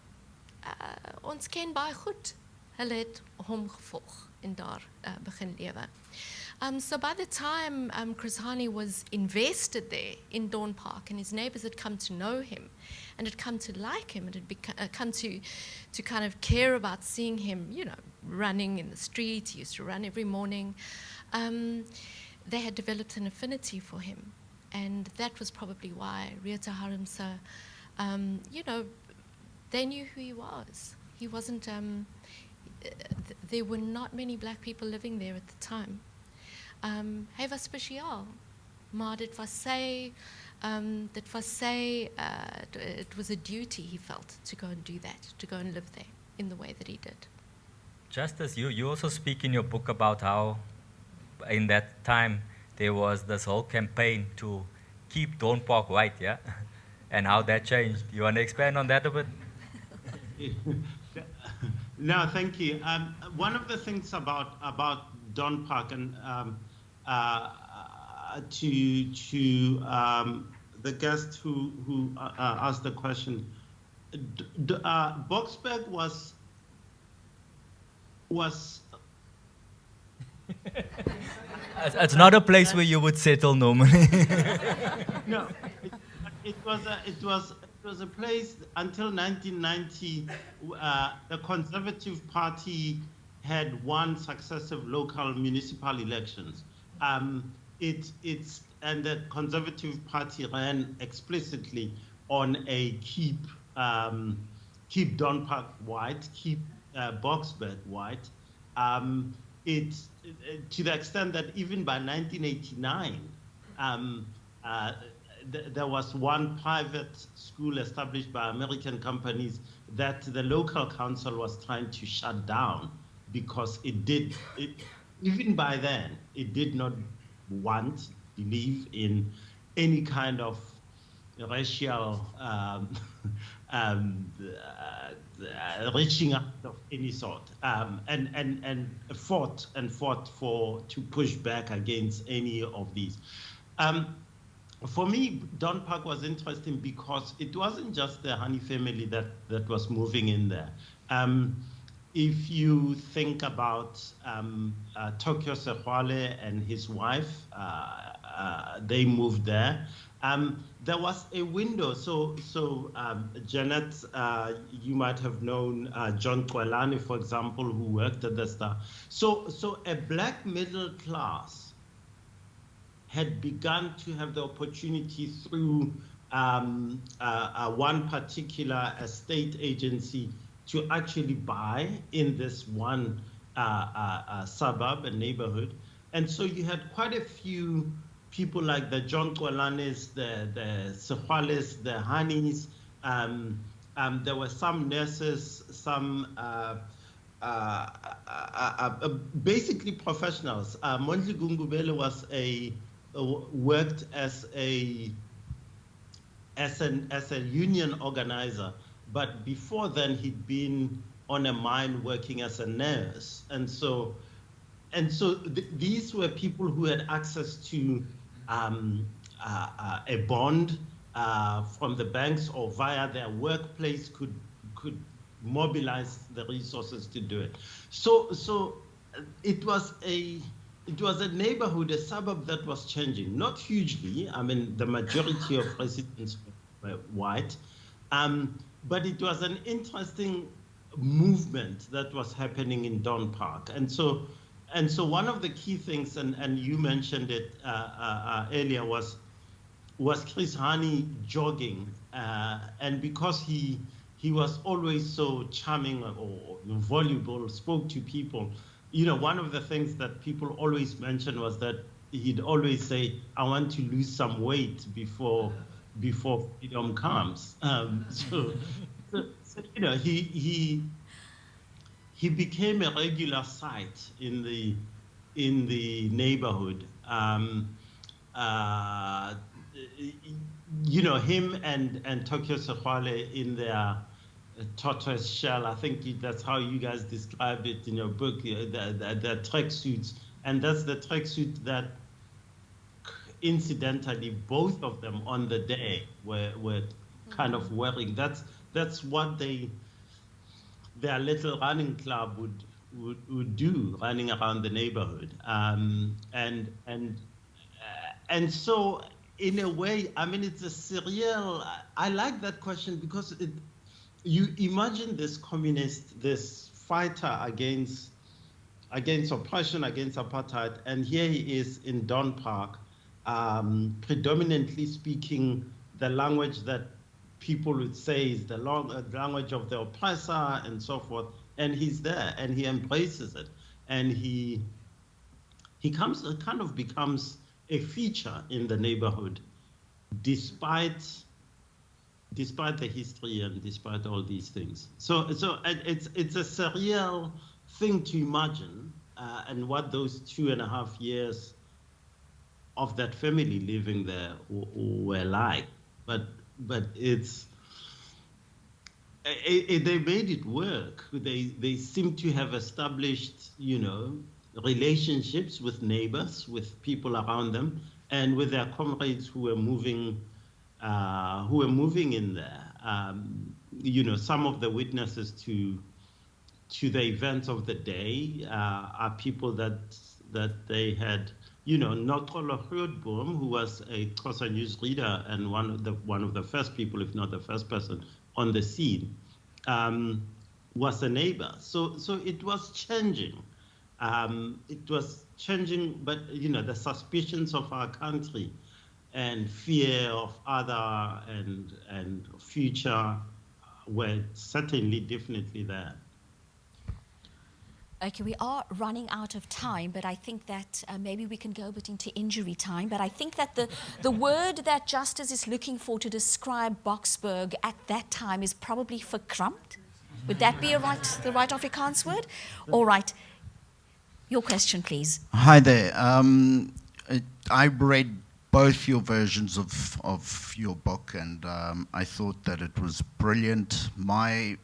ons ken baie goed, hulle het hom gevolg en daar begin lewe. So by the time Chris Hani was invested there in Dawn Park, and his neighbors had come to know him and had come to like him, and had come to kind of care about seeing him, running in the streets. He used to run every morning. They had developed an affinity for him. And that was probably why Rieta Harimsa, they knew who he was. He wasn't, there were not many black people living there at the time. Hy was spesiaal, maar dit was it was a duty he felt to go and do that, to go and live there in the way that he did. Justice, you also speak in your book about how in that time there was this whole campaign to keep Dawn Park white, yeah? And how that changed. You want to expand on that a bit? No, thank you. One of the things about Dawn Park, and to the guest who asked the question, Boksburg was It's not a place where you would settle normally. no, it was a place until 1990. The Conservative Party had won successive local municipal elections. And the Conservative Party ran explicitly on a keep Dawn Park white, keep Boksburg white. To the extent that even by 1989, there was one private school established by American companies that the local council was trying to shut down because even by then, it did not believe in any kind of racial reaching out of any sort, and fought to push back against any of these. For me, Dawn Park was interesting because it wasn't just the Hani family that was moving in there. If you think about Tokyo Sexwale and his wife, they moved there. There was a window. So Janet, you might have known John Kwelane, for example, who worked at the Star. So a black middle class had begun to have the opportunity through one particular estate agency to actually buy in this one suburb, a neighborhood. And so you had quite a few people like the John Kwelanes, the Sexwales, the Hanis. There were some nurses, some basically professionals. Mondli Gungubele worked as a union organizer, but before then he'd been on a mine working as a nurse, and so these were people who had access to a bond from the banks or via their workplace could mobilize the resources to do it. So it was a neighborhood, a suburb that was changing, not hugely. I mean, the majority of residents were white, but it was an interesting movement that was happening in Dawn Park. And so one of the key things, and you mentioned it earlier, was Chris Hani jogging, and because he was always so charming or voluble, spoke to people. You know, one of the things that people always mention was that he'd always say, "I want to lose some weight before freedom comes." So you know, he became a regular sight in the neighborhood. You know, him and Tokyo Sexwale in their tortoise shell, I think that's how you guys described it in your book, the tracksuits. And that's the tracksuit that, incidentally, both of them on the day were kind of wearing. That's what their little running club would do, running around the neighborhood. And so, in a way, I mean, it's a surreal. I like that question because you imagine this communist, this fighter against oppression, against apartheid, and here he is in Dawn Park, predominantly speaking the language that people would say is the language of the oppressor and so forth, and he's there, and he embraces it, and he kind of becomes a feature in the neighborhood, despite the history and despite all these things. So it's a surreal thing to imagine, and what those 2.5 years of that family living there were like. But they made it work. They seem to have established, relationships with neighbors, with people around them, and with their comrades who were moving in there. Some of the witnesses to the events of the day are people that they had, Notolo Grootboom, who was a Xhosa news reader and one of the first people, if not the first person on the scene, was a neighbor. So it was changing. It was changing, but the suspicions of our country and fear of other and future were certainly definitely there. Okay, we are running out of time, but I think that maybe we can go a bit into injury time. But I think that the word that Justice is looking for to describe Boksburg at that time is probably verkrampt. Would that be the right Afrikaans word? All right. Your question, please. Hi there. I read both your versions of your book, and I thought that it was brilliant. I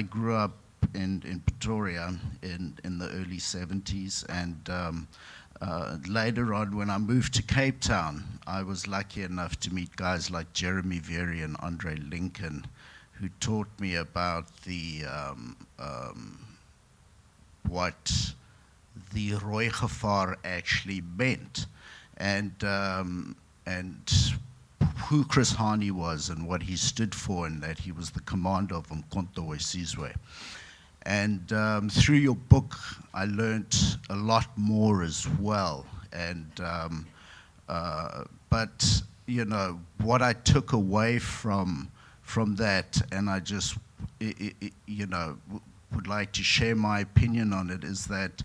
grew up in Pretoria in the early 70s, and later on when I moved to Cape Town, I was lucky enough to meet guys like Jeremy Very and Andre Lincoln, who taught me about what the rooi gevaar actually meant, and who Chris Hani was and what he stood for, and that he was the commander of Umkhonto we Sizwe. And through your book, I learned a lot more as well. And but what I took away from that, and I just would like to share my opinion on it, is that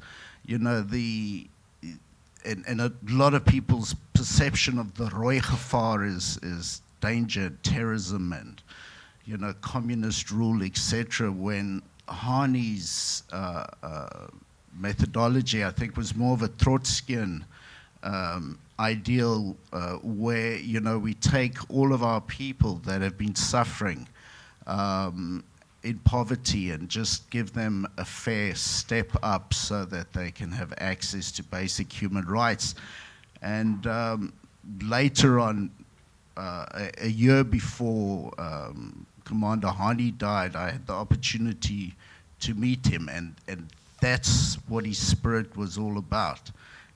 and a lot of people's perception of the rooi gevaar is danger, terrorism, and communist rule, etc. When Hani's methodology, I think, was more of a Trotskyian ideal, where we take all of our people that have been suffering in poverty and just give them a fair step up so that they can have access to basic human rights. And later on, a year before Commander Hani died, I had the opportunity to meet him, and that's what his spirit was all about.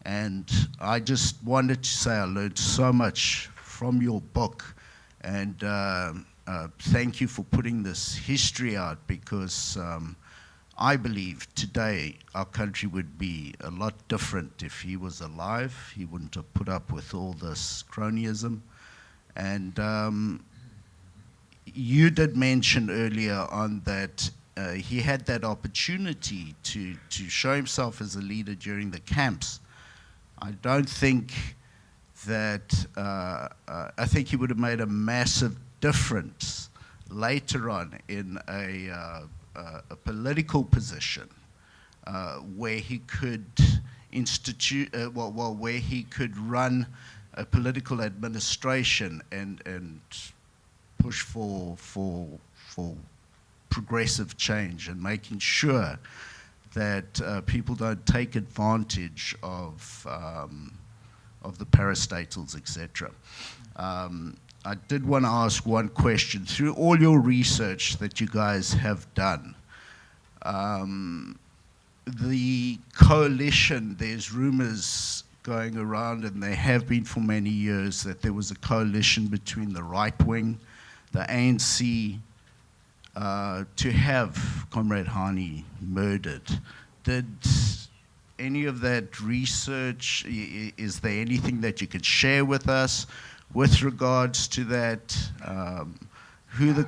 And I just wanted to say I learned so much from your book, and thank you for putting this history out, because I believe today our country would be a lot different if he was alive. He wouldn't have put up with all this cronyism. And you did mention earlier on that he had that opportunity to show himself as a leader during the camps. I don't think that, I think he would have made a massive difference later on in a political position where he could where he could run a political administration and push for progressive change and making sure that people don't take advantage of the parastatals, etc. I did want to ask one question. Through all your research that you guys have done, the coalition, there's rumors going around, and there have been for many years, that there was a coalition between the right wing, the ANC, to have Comrade Hani murdered. Did any of that research, is there anything that you could share with us with regards to that? who the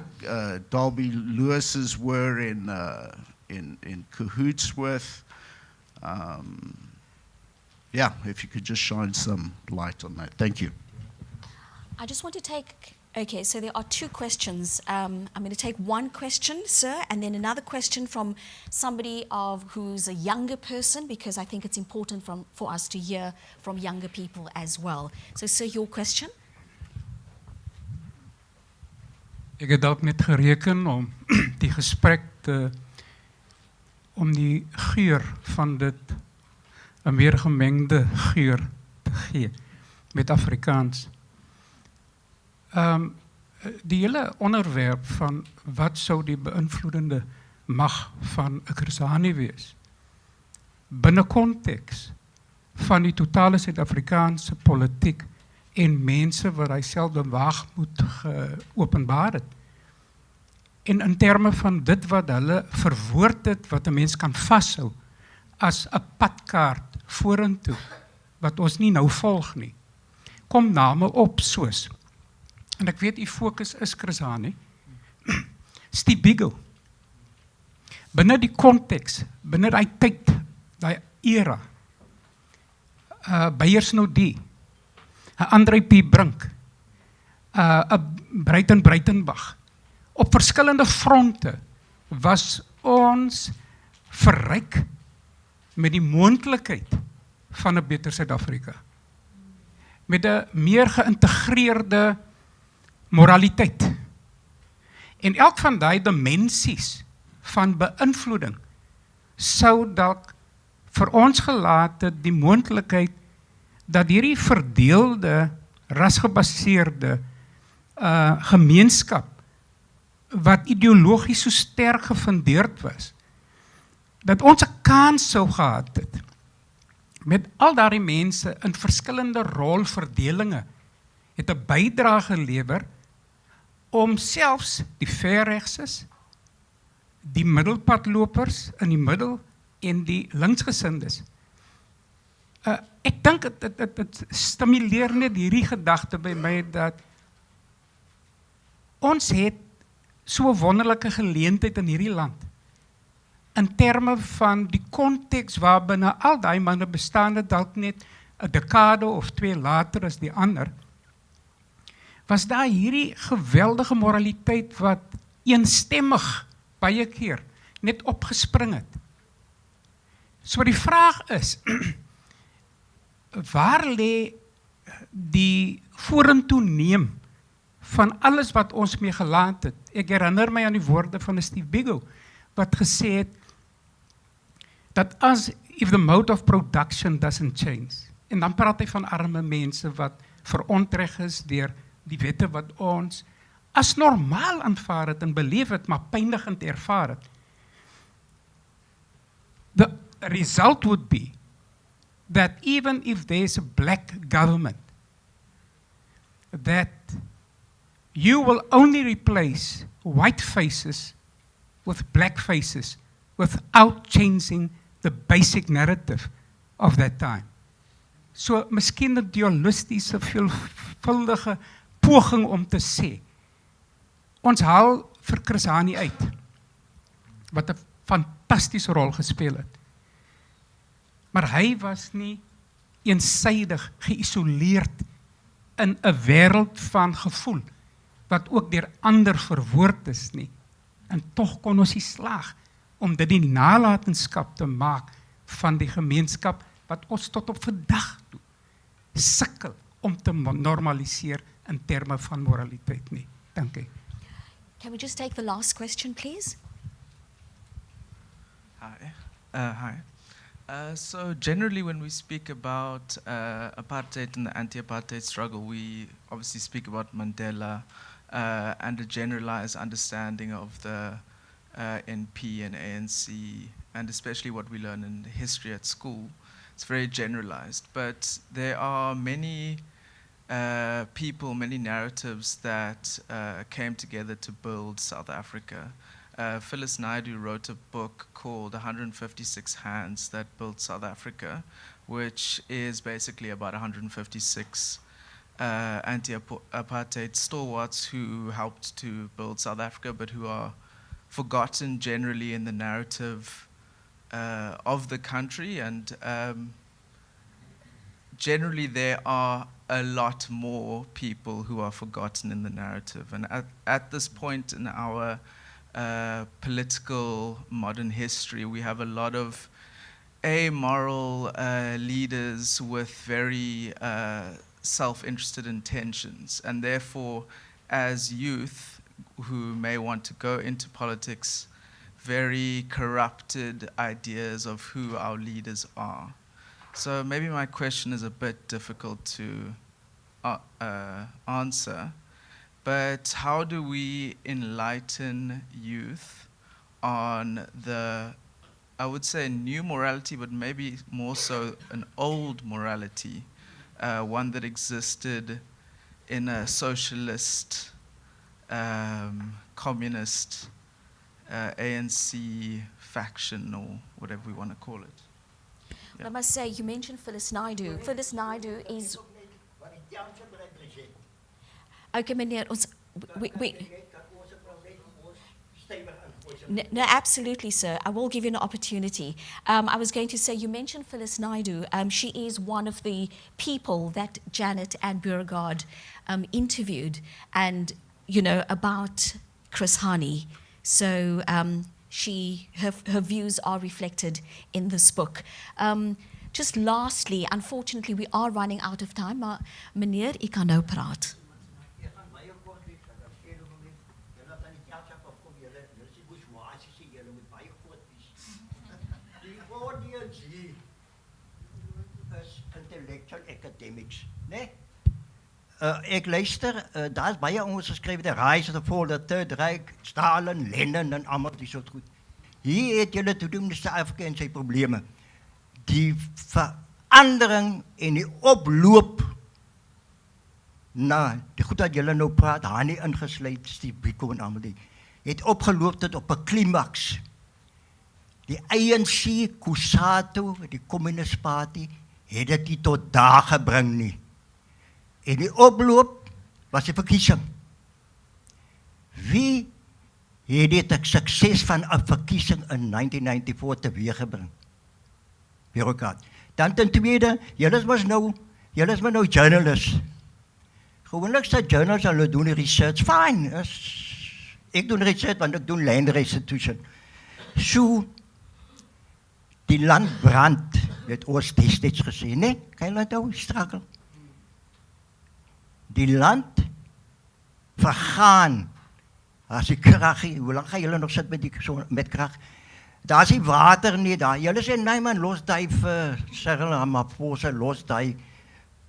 Darby Lewises were in cahoots with. Yeah, if you could just shine some light on that. Thank you. I just want to take, okay, so there are two questions. I'm going to take one question, sir, and then another question from somebody who's a younger person, because I think it's important for us to hear from younger people as well. So, sir, your question? Ik het dalk net gereken om die gesprek om die geur van dit 'n meer gemengde geur te gee met Afrikaans. Die hele onderwerp van wat sou die beïnvloedende mag van 'n Chris Hani wees binne konteks van die totale Suid-Afrikaanse politiek en mense wat hy self de waagmoed geopenbaar het. En in terme van dit wat hulle verwoord het, wat 'n mens kan vashou as 'n padkaart vorentoe, wat ons nie nou volg nie, kom name op soos, en ek weet die fokus is Chris Hani, Steve Biko, binne die konteks, binne die tyd, die era, Beyers Nodie, André P. Brink, Breitenbach, op verskillende fronte was ons verryk met die moontlikheid van 'n beter Suid-Afrika. Met 'n meer geïntegreerde moraliteit. En elk van die dimensies van beïnvloeding sou dalk vir ons gelaat het die moontlikheid dat hierdie verdeelde, rasgebaseerde gemeenskap wat ideologies so sterk gefundeerd was, dat ons 'n kans sou gehad het met al daardie mense in verskillende rolverdelinge het 'n bydrae gelewer om selfs die verregses, die middelpadlopers in die middel en die linksgesindes. Ek dink dit stimuleer net hierdie gedagte by my dat ons het so 'n wonderlike geleentheid in hierdie land in terme van die konteks waarbinne al daai manne bestaande dalk net 'n dekade of 2 later as die ander, was daar hierdie geweldige moraliteit wat eenstemmig baie keer net opgespring het. So die vraag is, waar lê die vorentoe neem van alles wat ons mee gelaat het? Ek herinner my aan die woorde van Steve Biko, wat gesê het, dat if the mode of production doesn't change, en dan praat hy van arme mense wat verontreg is deur die wette wat ons as normaal aanvaar het en beleef het, maar pynigend ervaar het. The result would be that even if there's a black government, that you will only replace white faces with black faces without changing the basic narrative of that time. So miskien 'n dualistiese, veelvuldige poging om te sê, ons haal vir Chris Hani uit, wat 'n fantastiese rol gespeel het. Maar hy was nie eensydig geïsoleerd in 'n wêreld van gevoel, wat ook deur ander verwoord is nie. En tog kon ons nie slaag om dit die nalatenskap te maak van die gemeenskap wat ons tot op vandag toe sukkel om te normaliseer in terme van moraliteit nie. Dankie. Can we just take the last question, please? Hi. Hi. So generally when we speak about apartheid and the anti-apartheid struggle, we obviously speak about Mandela and a generalized understanding of the NP and ANC, and especially what we learn in history at school. It's very generalized, but there are many people, many narratives that came together to build South Africa. Phyllis Naidu wrote a book called 156 Hands That Built South Africa, which is basically about 156 anti-apartheid stalwarts who helped to build South Africa, but who are forgotten generally in the narrative of the country. And generally there are a lot more people who are forgotten in the narrative. And at this point in our political modern history, we have a lot of amoral leaders with very self-interested intentions. And therefore, as youth who may want to go into politics, very corrupted ideas of who our leaders are. So maybe my question is a bit difficult to answer, but how do we enlighten youth on the, I would say, new morality, but maybe more so an old morality, one that existed in a socialist, communist, ANC faction, or whatever we want to call it? Yeah. I must say, you mentioned Phyllis Naidu. Phyllis Naidu is... Okay, meneer, No, absolutely, sir. I will give you an opportunity. I was going to say, you mentioned Phyllis Naidu. She is one of the people that Janet and Beauregard interviewed, and, you know, about Chris Hani. So her views are reflected in this book. Just lastly, unfortunately, we are running out of time, maar meneer, u kan nou praat. Academics, nee? Ek luister, daar is baie ons geskryf, the Rise of the Fall, the Third Reich, Stalin, Lenin en allemaal die soort goed. Hier het julle te doen met Suid-Afrika en sy probleme. Die verandering en die oploop na, die goed dat julle nou praat, Hani ingesluit, Steve Biko en allemaal die, het opgeloop tot op 'n klimaks. Die ANC, Kusatu, die Communist Party, het dit nie tot daar gebring nie. En die oploop was die verkiesing. Wie het dit sukses van 'n verkiesing in 1994 teweeggebring? Beauregard. Dan ten tweede, julle is maar nou journalists. Gewoonlik sê journalists, hulle doen research, fine. Ek doen research, want ek doen land restitution. So, die land brand, het ons destijds gesê, nee, kan jy nou struggle. Die land vergaan, as die krag, hoe lang gaan julle nog sit met krag? Daar is die water nie daar. Julle sê, nee man, los die vir Cyril Ramaphosa, los die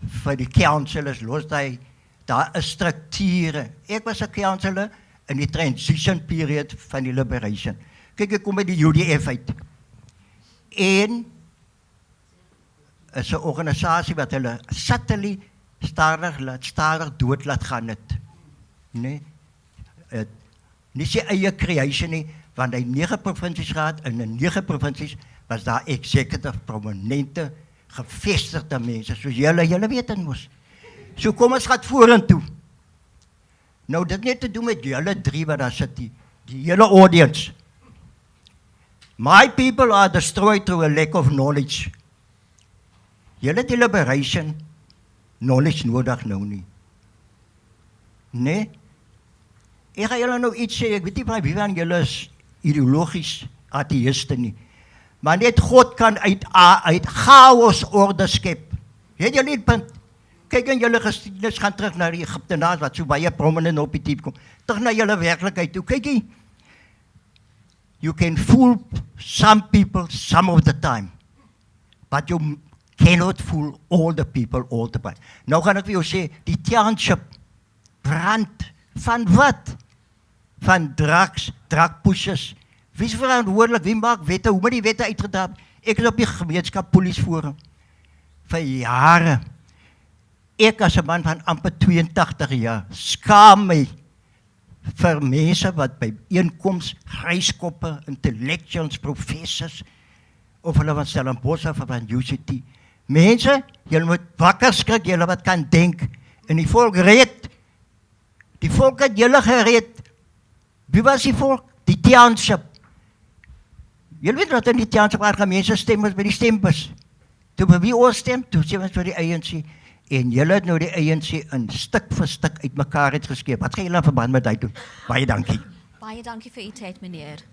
vir die councillors, los die, daar is strukture. Ek was 'n councillor in die transition period van die liberation. Kyk, ek kom by die UDF uit. En is 'n organisasie wat hulle subtly stadig dood laat gaan het. Nee, nie sy eie creation nie, want hy 9 provinsies gehad, en in 9 provinsies was daar executive, prominente, gevestigde mense, soos julle weet het mos. So kom ons gaan vorentoe. Nou, dit net te doen met julle 3 wat daar sit, die hele audience. My people are destroyed through a lack of knowledge. Julle deliberation, knowledge nodig nou nie. Nee? Ek gaan julle nou iets sê, ek weet nie van wie van julle is ideologisch atheïste nie. Maar net God kan uit chaos orde skep. Het julle die punt? Kyk in julle geskiedenis, gaan terug na die Egyptenaars, wat so baie prominent op die diep kom. Terug na julle werklikheid toe. Kyk hier. You can fool some people some of the time, but you cannot fool all the people all the time. Nou gaan ek vir jou sê, die township brand van wat? Van drugs, drug pushers. Wie is verantwoordelik? Wie maak wette? Hoe moet die wette uitgedaag? Ek is op die gemeenskap poliesforum. Vir jare. Ek as 'n man van amper 82 jaar, skaam my vir mense wat by einkoms, gryskoppe, intellectuals, professors, of hulle van Stellenbosch of van UCT. Mense, julle moet wakker skrik, julle wat kan denk, En die volk red. Die volk het julle gered. Wie was die volk? Die township. Julle weet wat in die township waar mense stem is by die stembus. Toe by wie ons stem, toe stem ons vir die ANC. En julle het nou die ANC in stuk vir stuk uitmekaar het geskeep. Wat gaan julle in verband met dit doen? Baie dankie. Baie dankie vir u tyd, meneer.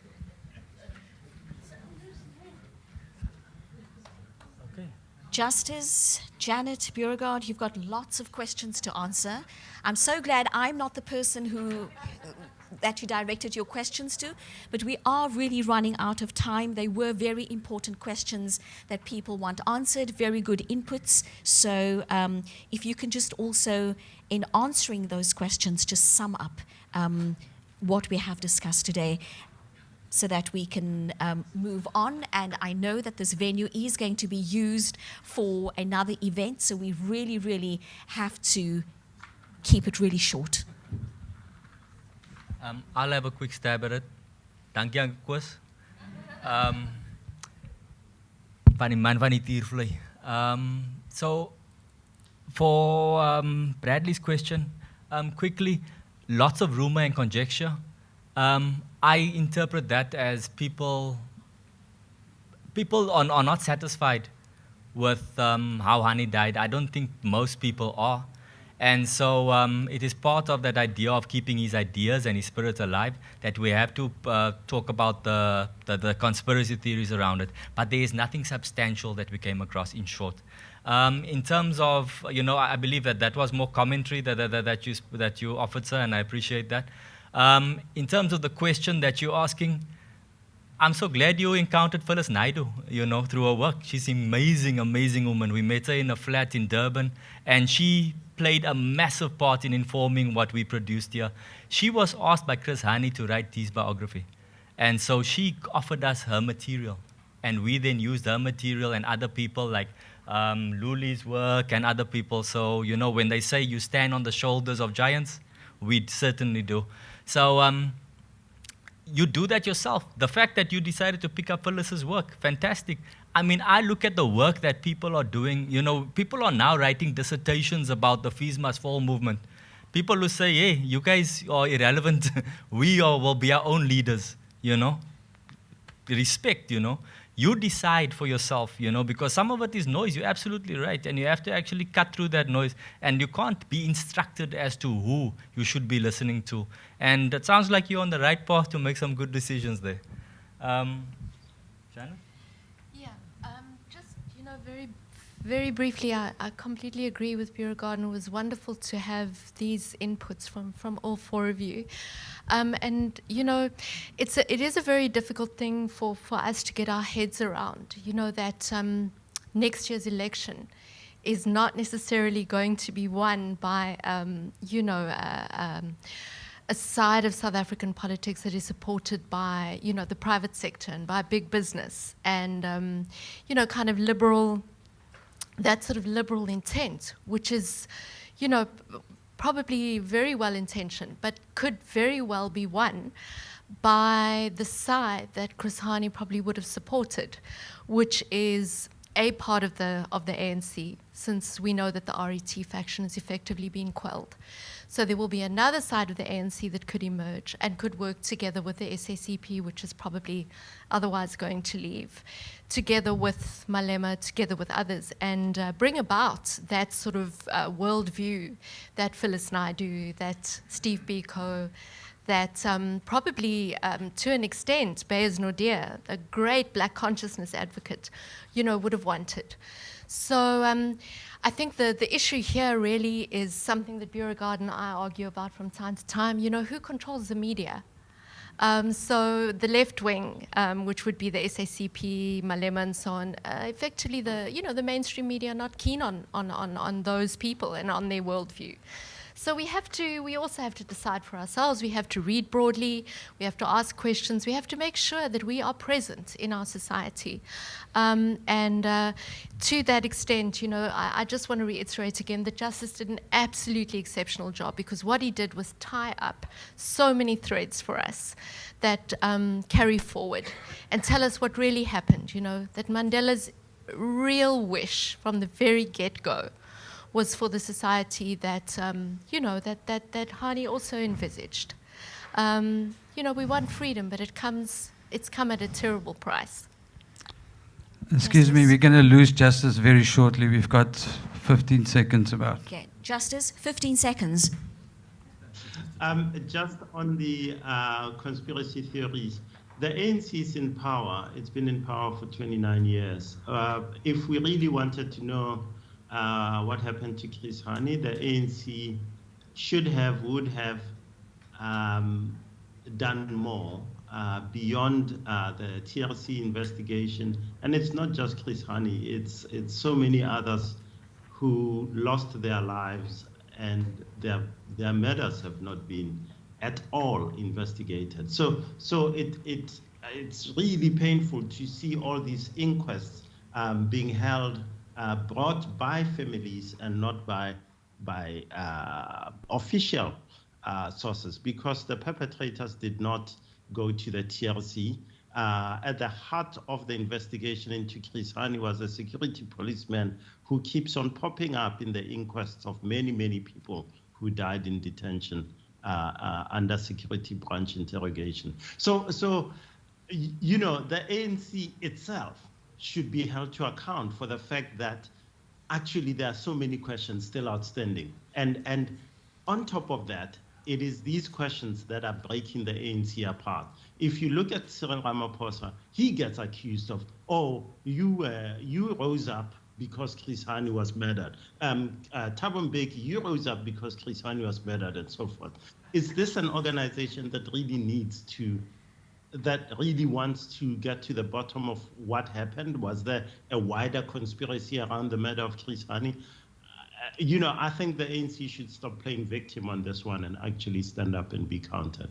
Justice, Janet, Beauregard, you've got lots of questions to answer. I'm so glad I'm not the person that you directed your questions to, but we are really running out of time. They were very important questions that people want answered, very good inputs. So if you can just also, in answering those questions, just sum up what we have discussed today, so that we can move on. And I know that this venue is going to be used for another event, so we really, really have to keep it really short. I'll have a quick stab at it. Dankie aan Koos. Van die man van die tiervlei. So, for Bradley's question, quickly, lots of rumor and conjecture. I interpret that as people are not satisfied with how Hani died. I don't think most people are. And so it is part of that idea of keeping his ideas and his spirit alive that we have to talk about the conspiracy theories around it. But there is nothing substantial that we came across, in short. In terms of, I believe that was more commentary that you offered, sir, and I appreciate that. In terms of the question that you're asking, I'm so glad you encountered Phyllis Naidu, through her work. She's an amazing, amazing woman. We met her in a flat in Durban, and she played a massive part in informing what we produced here. She was asked by Chris Hani to write his biography. And so she offered us her material. And we then used her material and other people like Luli's work and other people. So, when they say you stand on the shoulders of giants, we certainly do. So you do that yourself. The fact that you decided to pick up Phyllis's work, fantastic. I mean, I look at the work that people are doing. People are now writing dissertations about the Fees Must Fall movement. People who say, hey, you guys are irrelevant. We will be our own leaders, Respect, You decide for yourself, because some of it is noise. You're absolutely right. And you have to actually cut through that noise. And you can't be instructed as to who you should be listening to. And it sounds like you're on the right path to make some good decisions there. Janet? Yeah, just, very, very briefly, I completely agree with Beauregard. It was wonderful to have these inputs from all four of you. And, it is a very difficult thing for us to get our heads around, that next year's election is not necessarily going to be won by, a side of South African politics that is supported by, the private sector and by big business and, kind of liberal, that sort of liberal intent, which is, probably very well intentioned, but could very well be won by the side that Chris Hani probably would have supported, which is a part of the ANC, since we know that the RET faction is effectively being quelled. So there will be another side of the ANC that could emerge and could work together with the SACP, which is probably otherwise going to leave, together with Malema, together with others, and bring about that sort of worldview that Phyllis Naidu, that Steve Biko, that probably to an extent, Beyers Naudé, a great black consciousness advocate, would have wanted. So I think the issue here really is something that Beauregard and I argue about from time to time. Who controls the media? So the left wing, which would be the SACP, Malema, and so on, effectively the mainstream media are not keen on those people and on their worldview. So we also have to decide for ourselves. We have to read broadly. We have to ask questions. We have to make sure that we are present in our society. And to that extent, I just want to reiterate again that Justice did an absolutely exceptional job, because what he did was tie up so many threads for us that carry forward and tell us what really happened, that Mandela's real wish from the very get-go was for the society that, you know, that Hani also envisaged. You know, we want freedom, but it's come at a terrible price. Excuse me, we're going to lose Justice very shortly. We've got 15 seconds about. Okay, Justice, 15 seconds. Just on the conspiracy theories, the ANC is in power. It's been in power for 29 years. If we really wanted to know what happened to Chris Hani, the ANC would have done more beyond the TRC investigation. And it's not just Chris Hani, it's so many others who lost their lives and their murders have not been at all investigated. So it's really painful to see all these inquests being held, brought by families and not by official sources, because the perpetrators did not go to the TRC. At the heart of the investigation into Chris Hani was a security policeman who keeps on popping up in the inquests of many, many people who died in detention under security branch interrogation. So, you know, the ANC itself should be held to account for the fact that actually there are so many questions still outstanding. And on top of that, it is these questions that are breaking the ANC apart. If you look at Cyril Ramaphosa, he gets accused of, oh, you rose up because Chris Hani was murdered. Thabo Mbeki, you rose up because Chris Hani was murdered, and so forth. Is this an organization that really wants to get to the bottom of what happened? Was there a wider conspiracy around the murder of Chris Hani? You know, I think the ANC should stop playing victim on this one and actually stand up and be counted.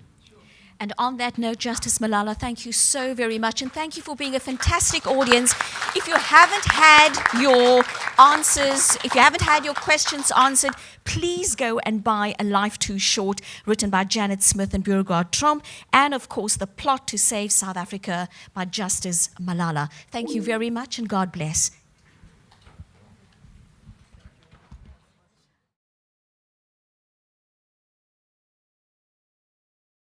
And on that note, Justice Malala, thank you so very much. And thank you for being a fantastic audience. If you haven't had your answers, if you haven't had your questions answered, please go and buy A Life Too Short, written by Janet Smith and Beauregard Tromp, and of course, The Plot to Save South Africa by Justice Malala. Thank you very much and God bless.